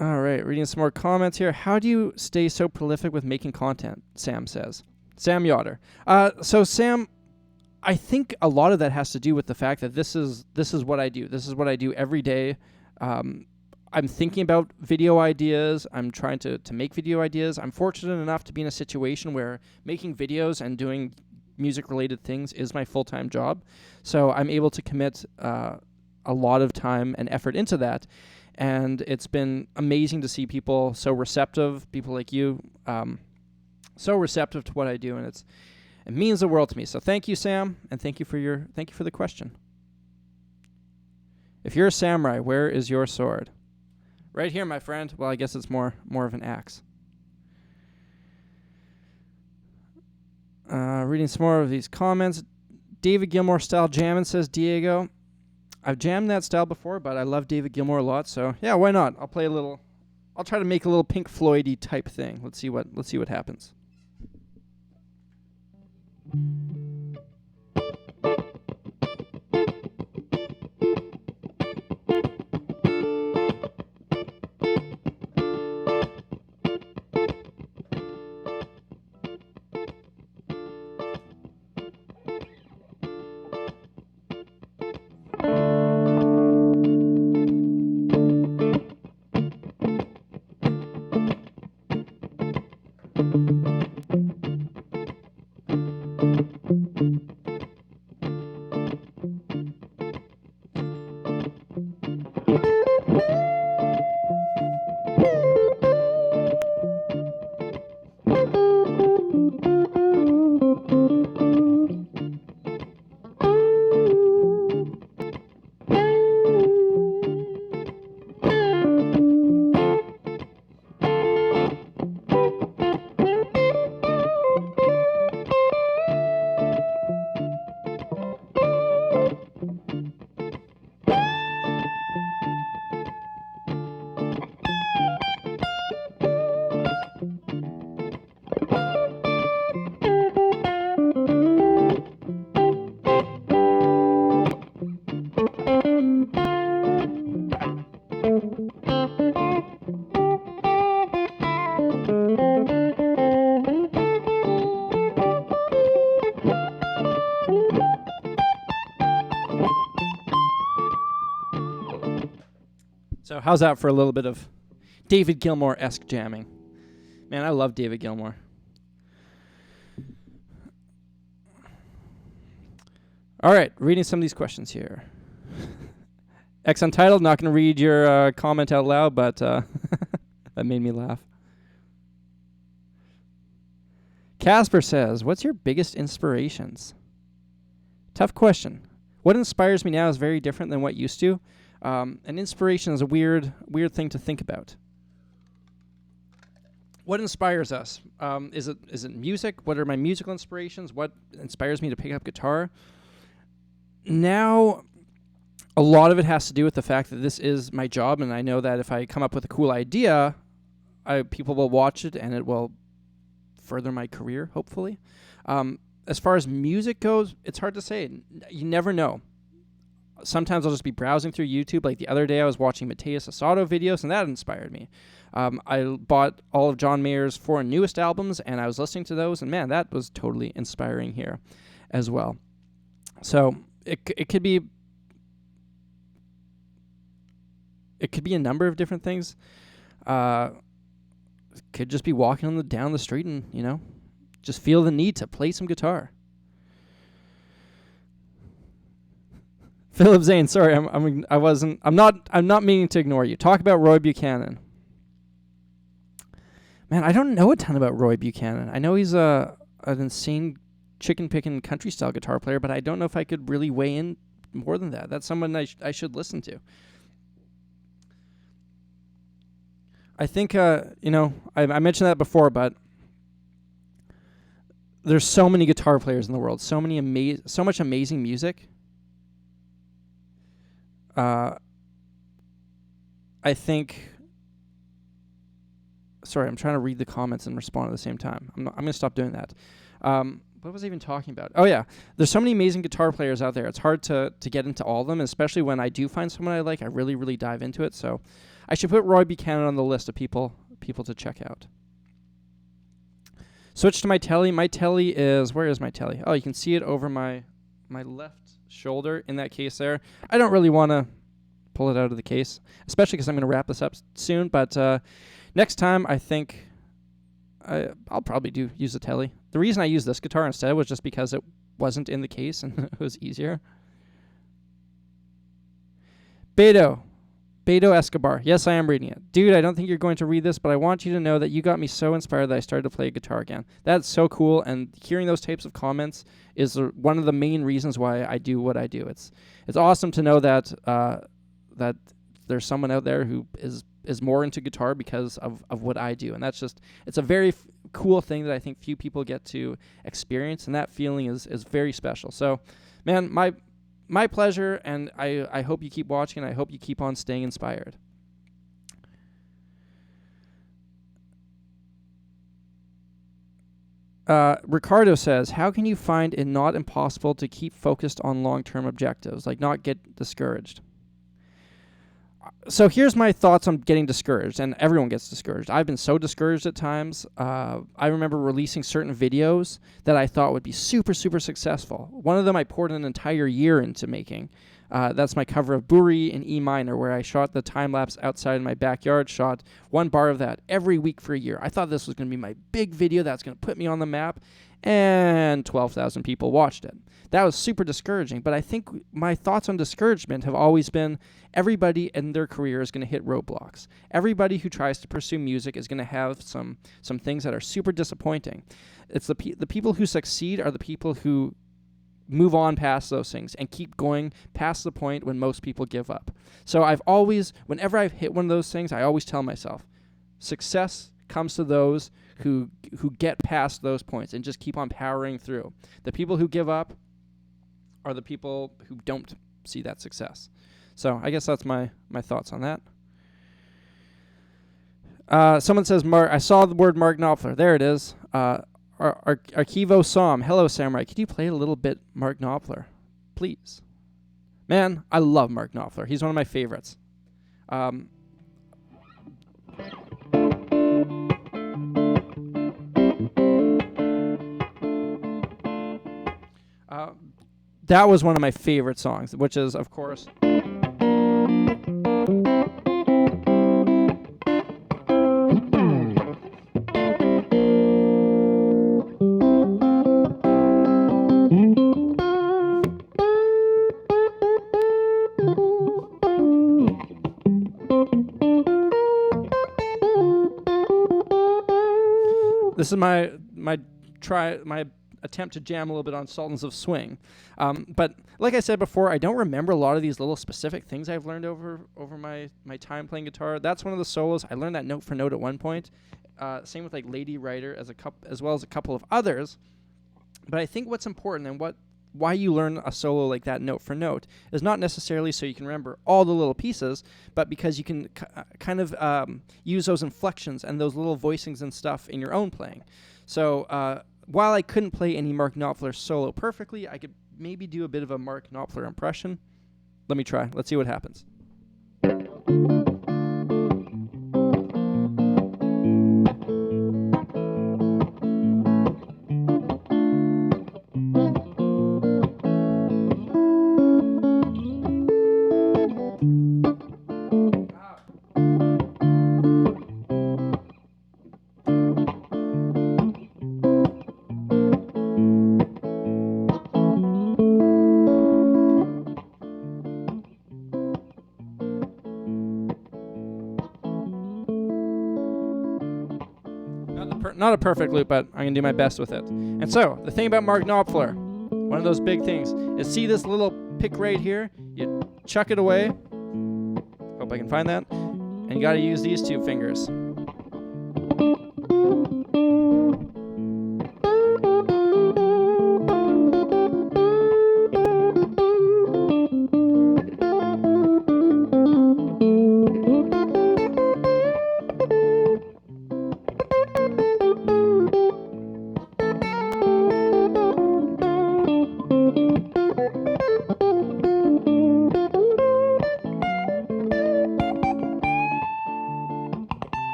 All right, reading some more comments here. How do you stay so prolific with making content? Sam says. Sam Yoder. So Sam, I think a lot of that has to do with the fact that this is what I do. This is what I do every day. I'm thinking about video ideas. I'm trying to make video ideas. I'm fortunate enough to be in a situation where making videos and doing music-related things is my full-time job. So I'm able to commit a lot of time and effort into that. And it's been amazing to see people so receptive, people like you, so receptive to what I do, and it means the world to me. So thank you, Sam, and thank you for the question. If you're a samurai, where is your sword? Right here, my friend. Well, I guess it's more of an axe. Reading some more of these comments. David Gilmour style jamming, says Diego. I've jammed that style before, but I love David Gilmour a lot, so yeah, why not? I'll try to make a little Pink Floyd-y type thing. Let's see what happens. So how's that for a little bit of David Gilmour-esque jamming? Man, I love David Gilmour. All right, reading some of these questions here. X Untitled, not going to read your comment out loud, but that made me laugh. Casper says, what's your biggest inspirations? Tough question. What inspires me now is very different than what used to. And inspiration is a weird thing to think about. What inspires us? Is it music? What are my musical inspirations? What inspires me to pick up guitar? now a lot of it has to do with the fact that this is my job, and I know that if I come up with a cool idea, people will watch it, and it will further my career, hopefully. As far as music goes, it's hard to say. You never know. Sometimes I'll just be browsing through YouTube. Like the other day, I was watching Mateus Asado videos, and that inspired me. I bought all of John Mayer's 4 newest albums, and I was listening to those, and man, that was totally inspiring here as well. So it could be a number of different things. Could just be walking down the street and, just feel the need to play some guitar. Philip Zane, sorry, I'm not meaning to ignore you. Talk about Roy Buchanan. Man, I don't know a ton about Roy Buchanan. I know he's an insane chicken-picking country-style guitar player, but I don't know if I could really weigh in more than that. That's someone I should listen to. I think, I mentioned that before, but there's so many guitar players in the world, so much amazing music. I think. Sorry, I'm trying to read the comments and respond at the same time. I'm going to stop doing that. What was I even talking about? Oh yeah, there's so many amazing guitar players out there. It's hard to get into all of them, especially when I do find someone I like. I really, really dive into it. So I should put Roy Buchanan on the list of people to check out. Switch to my telly. My telly is, where is my telly? Oh, you can see it over my left shoulder in that case there. I don't really want to pull it out of the case, especially because I'm going to wrap this up soon. But next time, I think I'll probably use the telly. The reason I used this guitar instead was just because it wasn't in the case and it was easier. Beto Escobar. Yes, I am reading it. Dude, I don't think you're going to read this, but I want you to know that you got me so inspired that I started to play guitar again. That's so cool, and hearing those types of comments is one of the main reasons why I do what I do. It's awesome to know that that there's someone out there who is more into guitar because of what I do, and it's a very cool thing that I think few people get to experience, and that feeling is very special. So, man, my pleasure, and I hope you keep watching, and I hope you keep on staying inspired. Ricardo says, how can you find it not impossible to keep focused on long-term objectives, like not get discouraged? So here's my thoughts on getting discouraged, and everyone gets discouraged. I've been so discouraged at times. I remember releasing certain videos that I thought would be super, super successful. One of them I poured an entire year into making. That's my cover of Buri in E minor, where I shot the time-lapse outside in my backyard, shot one bar of that every week for a year. I thought this was going to be my big video that's going to put me on the map, and 12,000 people watched it. That was super discouraging, but I think my thoughts on discouragement have always been everybody in their career is going to hit roadblocks. Everybody who tries to pursue music is going to have some things that are super disappointing. It's the people who succeed are the people who move on past those things and keep going past the point when most people give up. So whenever I've hit one of those things, I always tell myself, success comes to those who get past those points and just keep on powering through. The people who give up are the people who don't see that success. So I guess that's my thoughts on that. Someone says, I saw the word Mark Knopfler. There it is. Archivo Som. Hello, Samurai. Could you play a little bit Mark Knopfler, please? Man, I love Mark Knopfler. He's one of my favorites. That was one of my favorite songs, which is, of course... This is my attempt to jam a little bit on Sultans of Swing. But like I said before, I don't remember a lot of these little specific things I've learned over my time playing guitar. That's one of the solos. I learned that note for note at one point. Same with like Lady Writer as well as a couple of others. But I think what's important and what why you learn a solo like that note for note is not necessarily so you can remember all the little pieces, but because you can kind of use those inflections and those little voicings and stuff in your own playing. So while I couldn't play any Mark Knopfler solo perfectly, I could maybe do a bit of a Mark Knopfler impression. Let me try. Let's see what happens. Not a perfect loop, but I'm going to do my best with it. And so, the thing about Mark Knopfler, one of those big things, is see this little pick right here? You chuck it away. Hope I can find that. And you got to use these two fingers.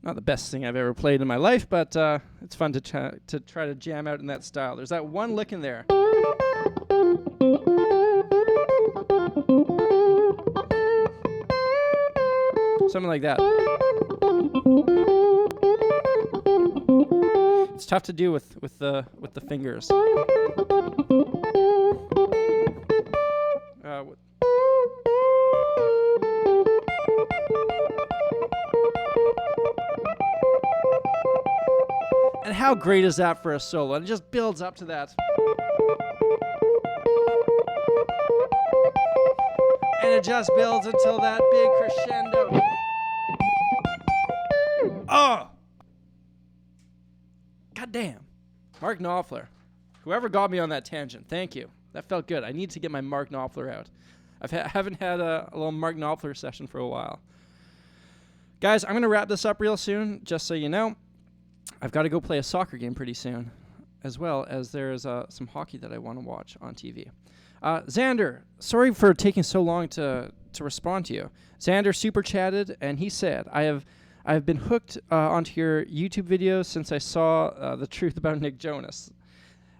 Not the best thing I've ever played in my life, but it's fun to try to jam out in that style. There's that one lick in there. Something like that. It's tough to do with the fingers. And how great is that for a solo? And it just builds up to that. And it just builds until that big crescendo. Oh! God damn. Mark Knopfler. Whoever got me on that tangent, thank you. That felt good. I need to get my Mark Knopfler out. I haven't had a little Mark Knopfler session for a while. Guys, I'm going to wrap this up real soon, just so you know. I've got to go play a soccer game pretty soon, as well as there's some hockey that I want to watch on TV. Xander, sorry for taking so long to respond to you. Xander super chatted, and he said, I've been hooked onto your YouTube videos since I saw the truth about Nick Jonas.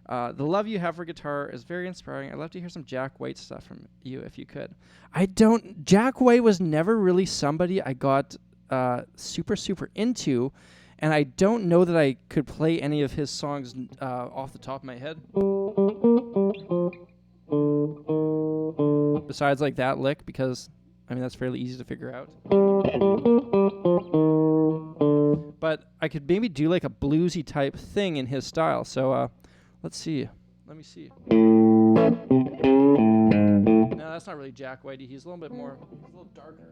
The love you have for guitar is very inspiring. I'd love to hear some Jack White stuff from you if you could. Jack White was never really somebody I got super into, and I don't know that I could play any of his songs off the top of my head. Besides like that lick, because I mean that's fairly easy to figure out. But I could maybe do like a bluesy type thing in his style. So let's see. Let me see. No, that's not really Jack Whitey. He's a little bit more, a little darker.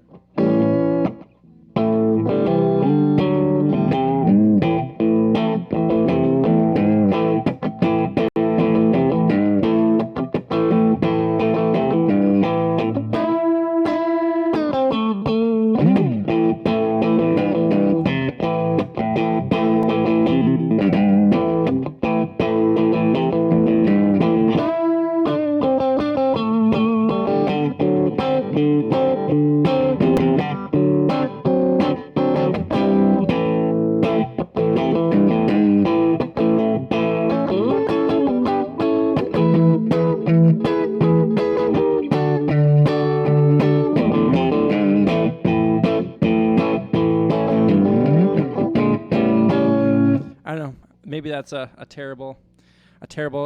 maybe that's a terrible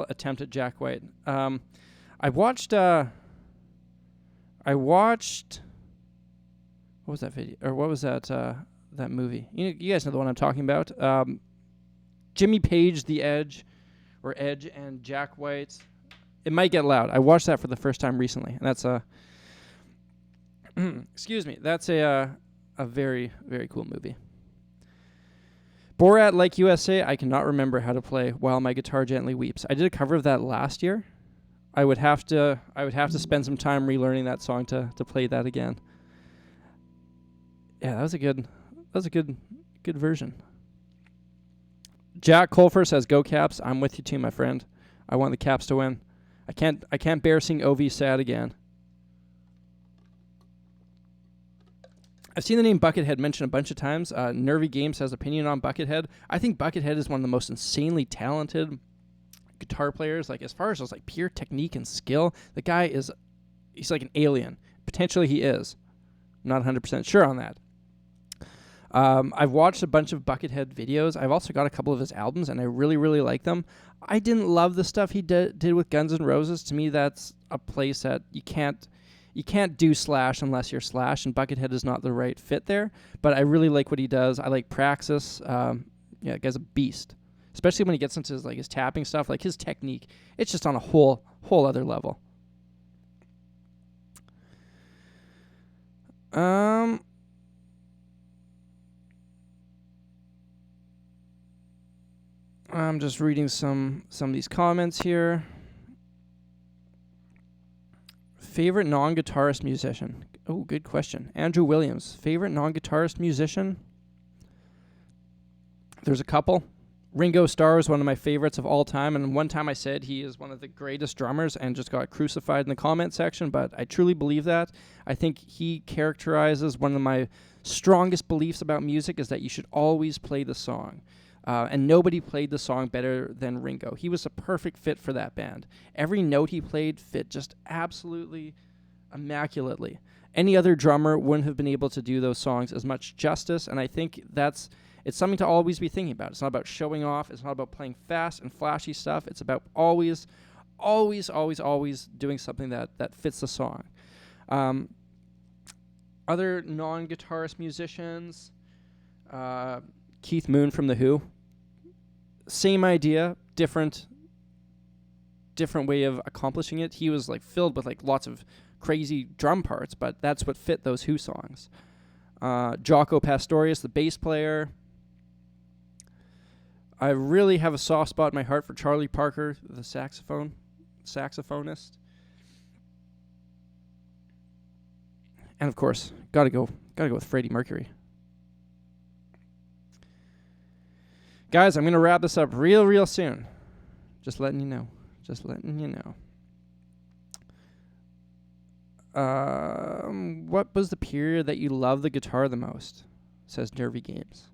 attempt at Jack White. I watched what was that video, or what was that that movie? You guys know the one I'm talking about. Jimmy Page, The Edge, or Edge and Jack White. It might get loud. I watched that for the first time recently, and that's a excuse me. That's a very, very cool movie. Borat Like USA, I cannot remember how to play While My Guitar Gently Weeps. I did a cover of that last year. I would have to spend some time relearning that song to play that again. Yeah, that was a good version. Jack Colfer says, "Go Caps." I'm with you too, my friend. I want the Caps to win. I can't bear seeing OV sad again. I've seen the name Buckethead mentioned a bunch of times. Nervy Games has opinion on Buckethead. I think Buckethead is one of the most insanely talented guitar players. Like, as far as just like pure technique and skill, the guy he's like an alien. Potentially he is. I'm not 100% sure on that. I've watched a bunch of Buckethead videos. I've also got a couple of his albums, and I really, really like them. I didn't love the stuff he did with Guns N' Roses. To me, that's a place that you can't do Slash unless you're Slash, and Buckethead is not the right fit there. But I really like what he does. I like Praxis. The guy's a beast, especially when he gets into his tapping stuff, like his technique. It's just on a whole other level. I'm just reading some of these comments here. Favorite non-guitarist musician? Oh, good question. Andrew Williams. Favorite non-guitarist musician? There's a couple. Ringo Starr is one of my favorites of all time, and one time I said he is one of the greatest drummers and just got crucified in the comment section, but I truly believe that. I think he characterizes one of my strongest beliefs about music is that you should always play the song. And nobody played the song better than Ringo. He was a perfect fit for that band. Every note he played fit just absolutely immaculately. Any other drummer wouldn't have been able to do those songs as much justice, and I think it's something to always be thinking about. It's not about showing off. It's not about playing fast and flashy stuff. It's about always doing something that fits the song. Other non-guitarist musicians, Keith Moon from The Who. Same idea, different way of accomplishing it. He was filled with lots of crazy drum parts, but that's what fit those Who songs. Jaco Pastorius, the bass player. I really have a soft spot in my heart for Charlie Parker, the saxophonist. And of course, gotta go with Freddie Mercury. Guys, I'm going to wrap this up real soon. Just letting you know. What was the period that you loved the guitar the most? Says Nervy Games.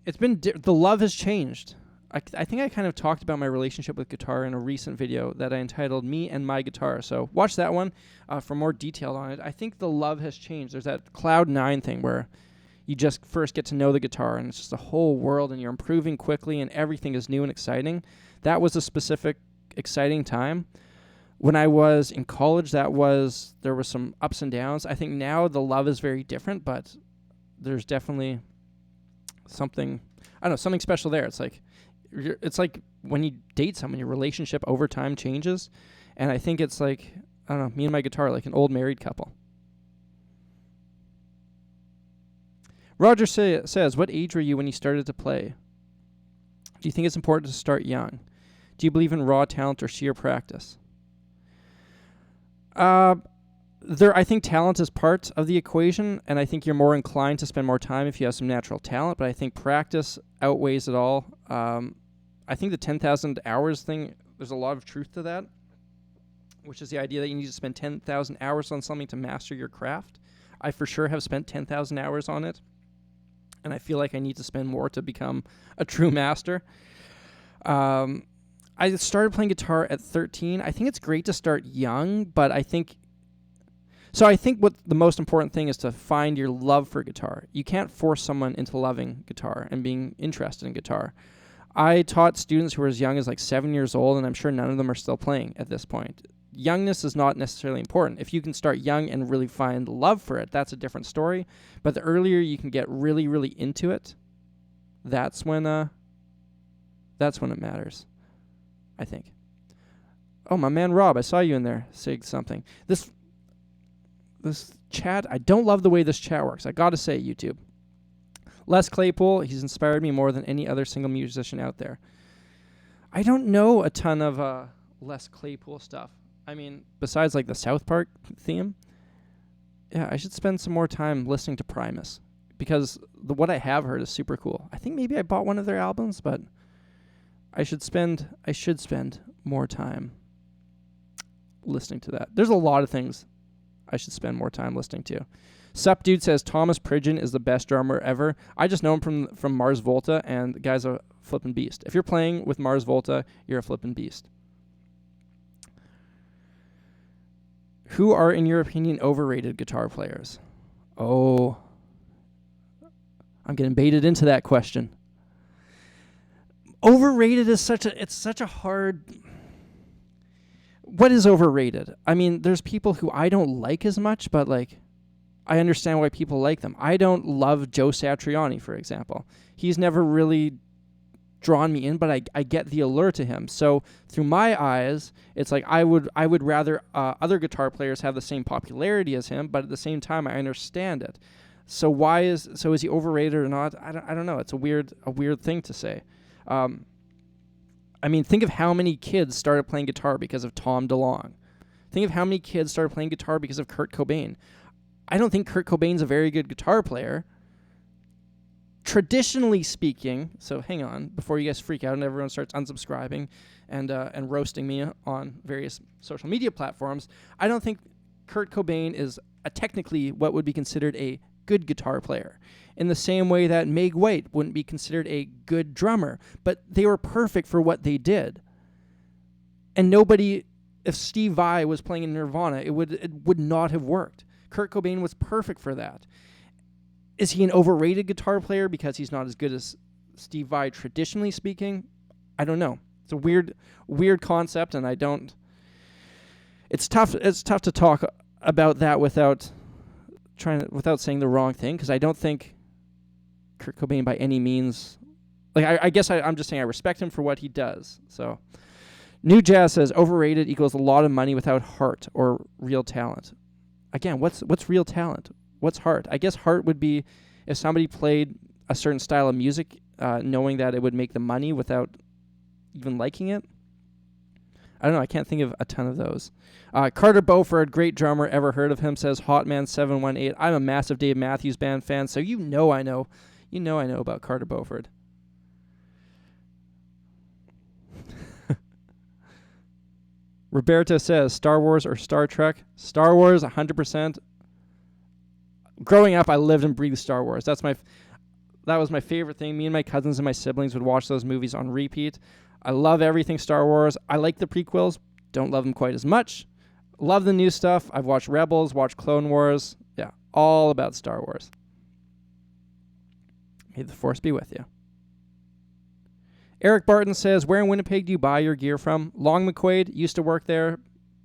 It's been the love has changed. I think I kind of talked about my relationship with guitar in a recent video that I entitled Me and My Guitar. So watch that one for more detail on it. I think the love has changed. There's that Cloud 9 thing where you just first get to know the guitar, and it's just a whole world, and you're improving quickly, and everything is new and exciting. That was a specific exciting time. When I was in college, there was some ups and downs. I think now the love is very different, but there's definitely something special there. It's like when you date someone, your relationship over time changes, and I think it's me and my guitar, like an old married couple. Roger says, what age were you when you started to play? Do you think it's important to start young? Do you believe in raw talent or sheer practice? I think talent is part of the equation, and I think you're more inclined to spend more time if you have some natural talent, but I think practice outweighs it all. I think the 10,000 hours thing, there's a lot of truth to that, which is the idea that you need to spend 10,000 hours on something to master your craft. I for sure have spent 10,000 hours on it, and I feel like I need to spend more to become a true master. I started playing guitar at 13. I think it's great to start young, but I think So I think what the most important thing is to find your love for guitar. You can't force someone into loving guitar and being interested in guitar. I taught students who were as young as like 7 years old, and I'm sure none of them are still playing at this point. Youngness is not necessarily important. If you can start young and really find love for it, that's a different story. But the earlier you can get really, really into it, that's when it matters, I think. Oh, my man Rob, I saw you in there saying something. This chat, I don't love the way this chat works. I got to say, YouTube. Les Claypool, he's inspired me more than any other single musician out there. I don't know a ton of Les Claypool stuff. I mean, besides like the South Park theme, yeah, I should spend some more time listening to Primus because what I have heard is super cool. I think maybe I bought one of their albums, but I should spend more time listening to that. There's a lot of things I should spend more time listening to. Sup Dude says Thomas Pridgeon is the best drummer ever. I just know him from Mars Volta, and the guy's a flippin' beast. If you're playing with Mars Volta, you're a flippin' beast. Who are, in your opinion, overrated guitar players? Oh, I'm getting baited into that question. Overrated is such a hard... What is overrated? I mean, there's people who I don't like as much, but like, I understand why people like them. I don't love Joe Satriani, for example. He's never really drawn me in, but I get the allure to him. So through my eyes, it's like I would rather other guitar players have the same popularity as him, but at the same time, I understand it. So is he overrated or not? I don't know. It's a weird thing to say. I mean, think of how many kids started playing guitar because of Tom DeLonge. Think of how many kids started playing guitar because of Kurt Cobain. I don't think Kurt Cobain's a very good guitar player. Traditionally speaking, so hang on, before you guys freak out and everyone starts unsubscribing and roasting me on various social media platforms, I don't think Kurt Cobain is technically what would be considered a good guitar player. In the same way that Meg White wouldn't be considered a good drummer, but they were perfect for what they did. And if Steve Vai was playing in Nirvana, it would not have worked. Kurt Cobain was perfect for that. Is he an overrated guitar player because he's not as good as Steve Vai, traditionally speaking? I don't know. It's a weird concept, and it's tough to talk about that without saying the wrong thing, because I don't think Kurt Cobain by any means, like, I guess I'm just saying I respect him for what he does. So New Jazz says overrated equals a lot of money without heart or real talent. Again, what's real talent? What's heart? I guess heart would be if somebody played a certain style of music, knowing that it would make them money without even liking it. I don't know. I can't think of a ton of those. Carter Beauford, great drummer. Ever heard of him? Says Hotman718. I'm a massive Dave Matthews Band fan, so I know about Carter Beauford. Roberto says Star Wars or Star Trek. Star Wars, 100%. Growing up, I lived and breathed Star Wars. That was my favorite thing. Me and my cousins and my siblings would watch those movies on repeat. I love everything Star Wars. I like the prequels. Don't love them quite as much. Love the new stuff. I've watched Rebels, watched Clone Wars. Yeah, all about Star Wars. May the Force be with you. Eric Barton says, where in Winnipeg do you buy your gear from? Long McQuaid, used to work there.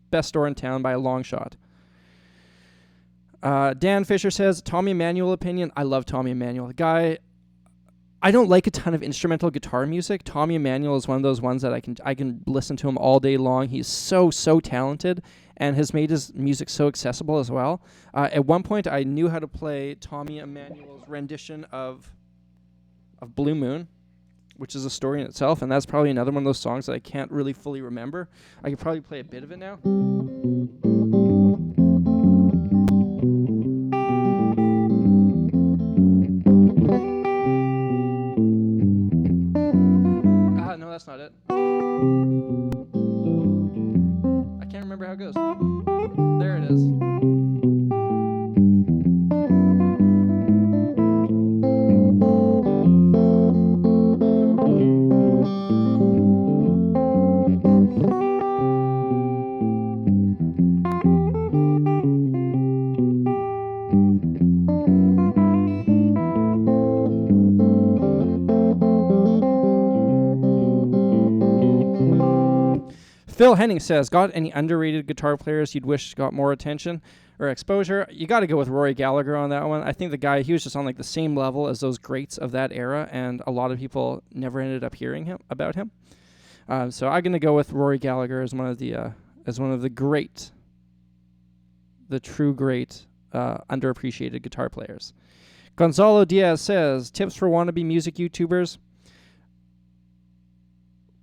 Best store in town by a long shot. Dan Fisher says, Tommy Emmanuel opinion. I love Tommy Emmanuel. The guy, I don't like a ton of instrumental guitar music. Tommy Emmanuel is one of those ones that I can listen to him all day long. He's so talented and has made his music so accessible as well. At one point, I knew how to play Tommy Emmanuel's rendition of Blue Moon, which is a story in itself, and that's probably another one of those songs that I can't really fully remember. I could probably play a bit of it now. No, that's not it. I can't remember how it goes. There it is. Phil Henning says, got any underrated guitar players you'd wish got more attention or exposure? You got to go with Rory Gallagher on that one. I think the guy, he was just on like the same level as those greats of that era, and a lot of people never ended up hearing about him. So I'm going to go with Rory Gallagher as one of the great, the true great, underappreciated guitar players. Gonzalo Diaz says, tips for wannabe music YouTubers.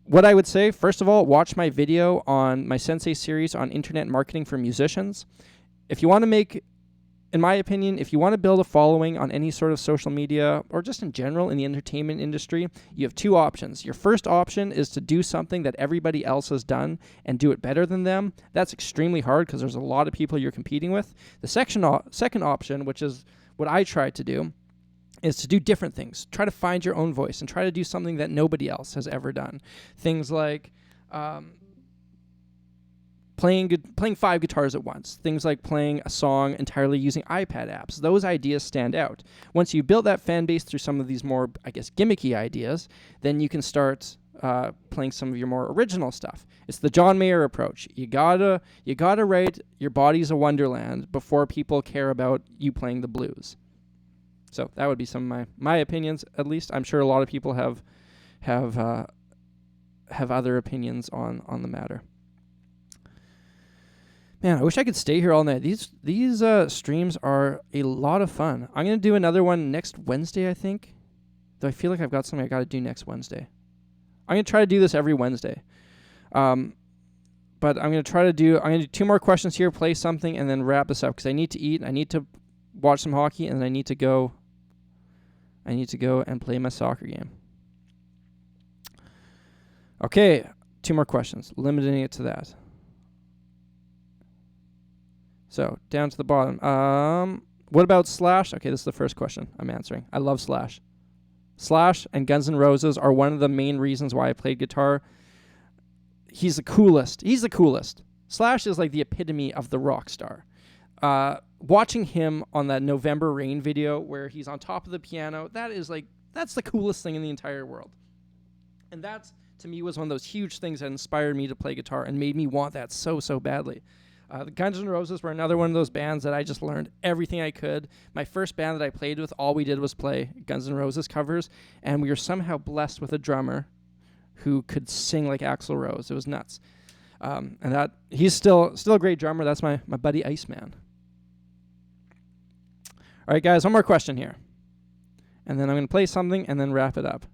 What I would say, first of all, watch my video on my Sensei series on internet marketing for musicians. If you want to make, in my opinion, if you want to build a following on any sort of social media or just in general in the entertainment industry, you have two options. Your first option is to do something that everybody else has done and do it better than them. That's extremely hard because there's a lot of people you're competing with. The second option, which is what I tried to do, is to do different things. Try to find your own voice and try to do something that nobody else has ever done. Things like playing 5 guitars at once. Things like playing a song entirely using iPad apps. Those ideas stand out. Once you build that fan base through some of these more, I guess, gimmicky ideas, then you can start playing some of your more original stuff. It's the John Mayer approach. You gotta write Your Body's a Wonderland before people care about you playing the blues. So that would be some of my opinions, at least. I'm sure a lot of people have other opinions on the matter. Man, I wish I could stay here all night. These streams are a lot of fun. I'm going to do another one next Wednesday, I think. Though I feel like I've got something I got to do next Wednesday. I'm going to try to do this every Wednesday. But I'm going to do 2 more questions here, play something, and then wrap this up because I need to eat. I need to watch some hockey, and then I need to go and play my soccer game. Okay, 2 more questions, limiting it to that. So, down to the bottom. What about Slash? Okay, this is the first question I'm answering. I love Slash. Slash and Guns N' Roses are one of the main reasons why I played guitar. He's the coolest. Slash is like the epitome of the rock star. Watching him on that November Rain video where he's on top of the piano, that's the coolest thing in the entire world. And that, to me, was one of those huge things that inspired me to play guitar and made me want that so badly. The Guns N' Roses were another one of those bands that I just learned everything I could. My first band that I played with, all we did was play Guns N' Roses covers, and we were somehow blessed with a drummer who could sing like Axl Rose. It was nuts. And that he's still a great drummer. That's my buddy Iceman. All right, guys, one more question here. And then I'm going to play something and then wrap it up.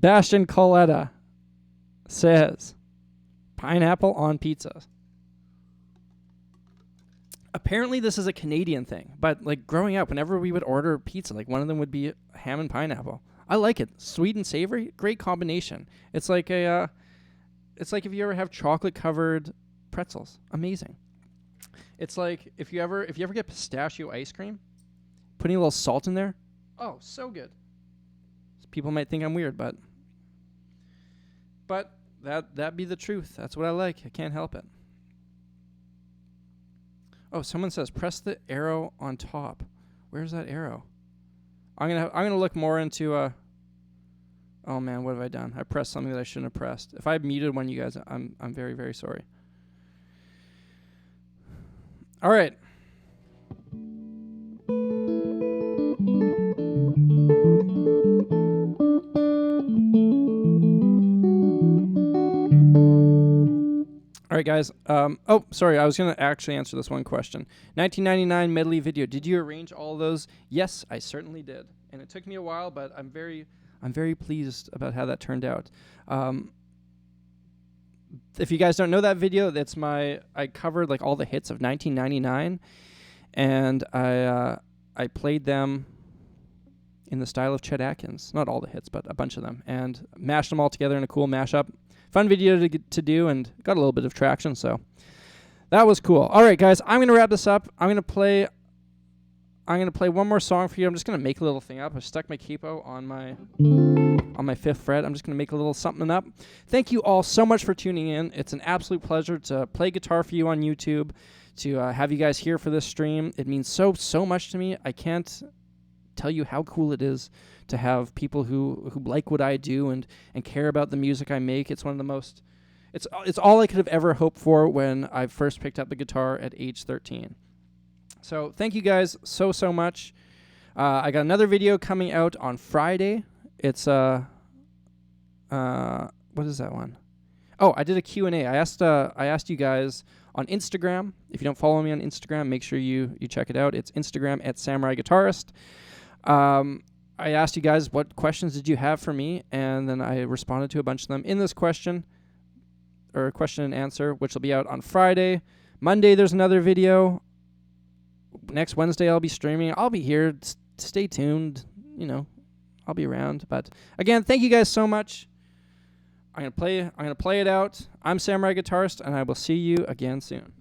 Bastion Coletta says, pineapple on pizza. Apparently this is a Canadian thing, but like growing up, whenever we would order pizza, like one of them would be ham and pineapple. I like it. Sweet and savory, great combination. It's like it's like if you ever have chocolate covered pretzels. Amazing. It's like if you ever get pistachio ice cream, putting a little salt in there. Oh, so good. People might think I'm weird, but that be the truth. That's what I like. I can't help it. Oh, someone says press the arrow on top. Where's that arrow? I'm gonna look more into oh man, what have I done? I pressed something that I shouldn't have pressed. If I muted one, you guys, I'm very, very sorry. All right. All right, guys. Oh, sorry. I was going to actually answer this one question. 1999 medley video. Did you arrange all those? Yes, I certainly did. And it took me a while, but I'm very pleased about how that turned out. If you guys don't know that video, I covered like all the hits of 1999, and I played them in the style of Chet Atkins. Not all the hits, but a bunch of them, and mashed them all together in a cool mashup. Fun video to do, and got a little bit of traction, so that was cool. All right, guys, I'm gonna wrap this up. I'm gonna play one more song for you. I'm just gonna make a little thing up. I stuck my capo on my 5th fret. I'm just gonna make a little something up. Thank you all so much for tuning in. It's an absolute pleasure to play guitar for you on YouTube, to have you guys here for this stream. It means so much to me. I can't tell you how cool it is to have people who like what I do and care about the music I make. It's one of the most, it's all I could have ever hoped for when I first picked up the guitar at age 13. So thank you guys so much. I got another video coming out on Friday. It's what is that one? Oh, I did a Q&A. I asked you guys on Instagram. If you don't follow me on Instagram, make sure you check it out. It's Instagram @SamuraiGuitarist. I asked you guys what questions did you have for me, and then I responded to a bunch of them in this question and answer, which will be out on Friday. Monday, there's another video. Next Wednesday, I'll be streaming. I'll be here. Stay tuned. I'll be around. But again, thank you guys so much. I'm gonna play it out. I'm Samurai Guitarist, and I will see you again soon.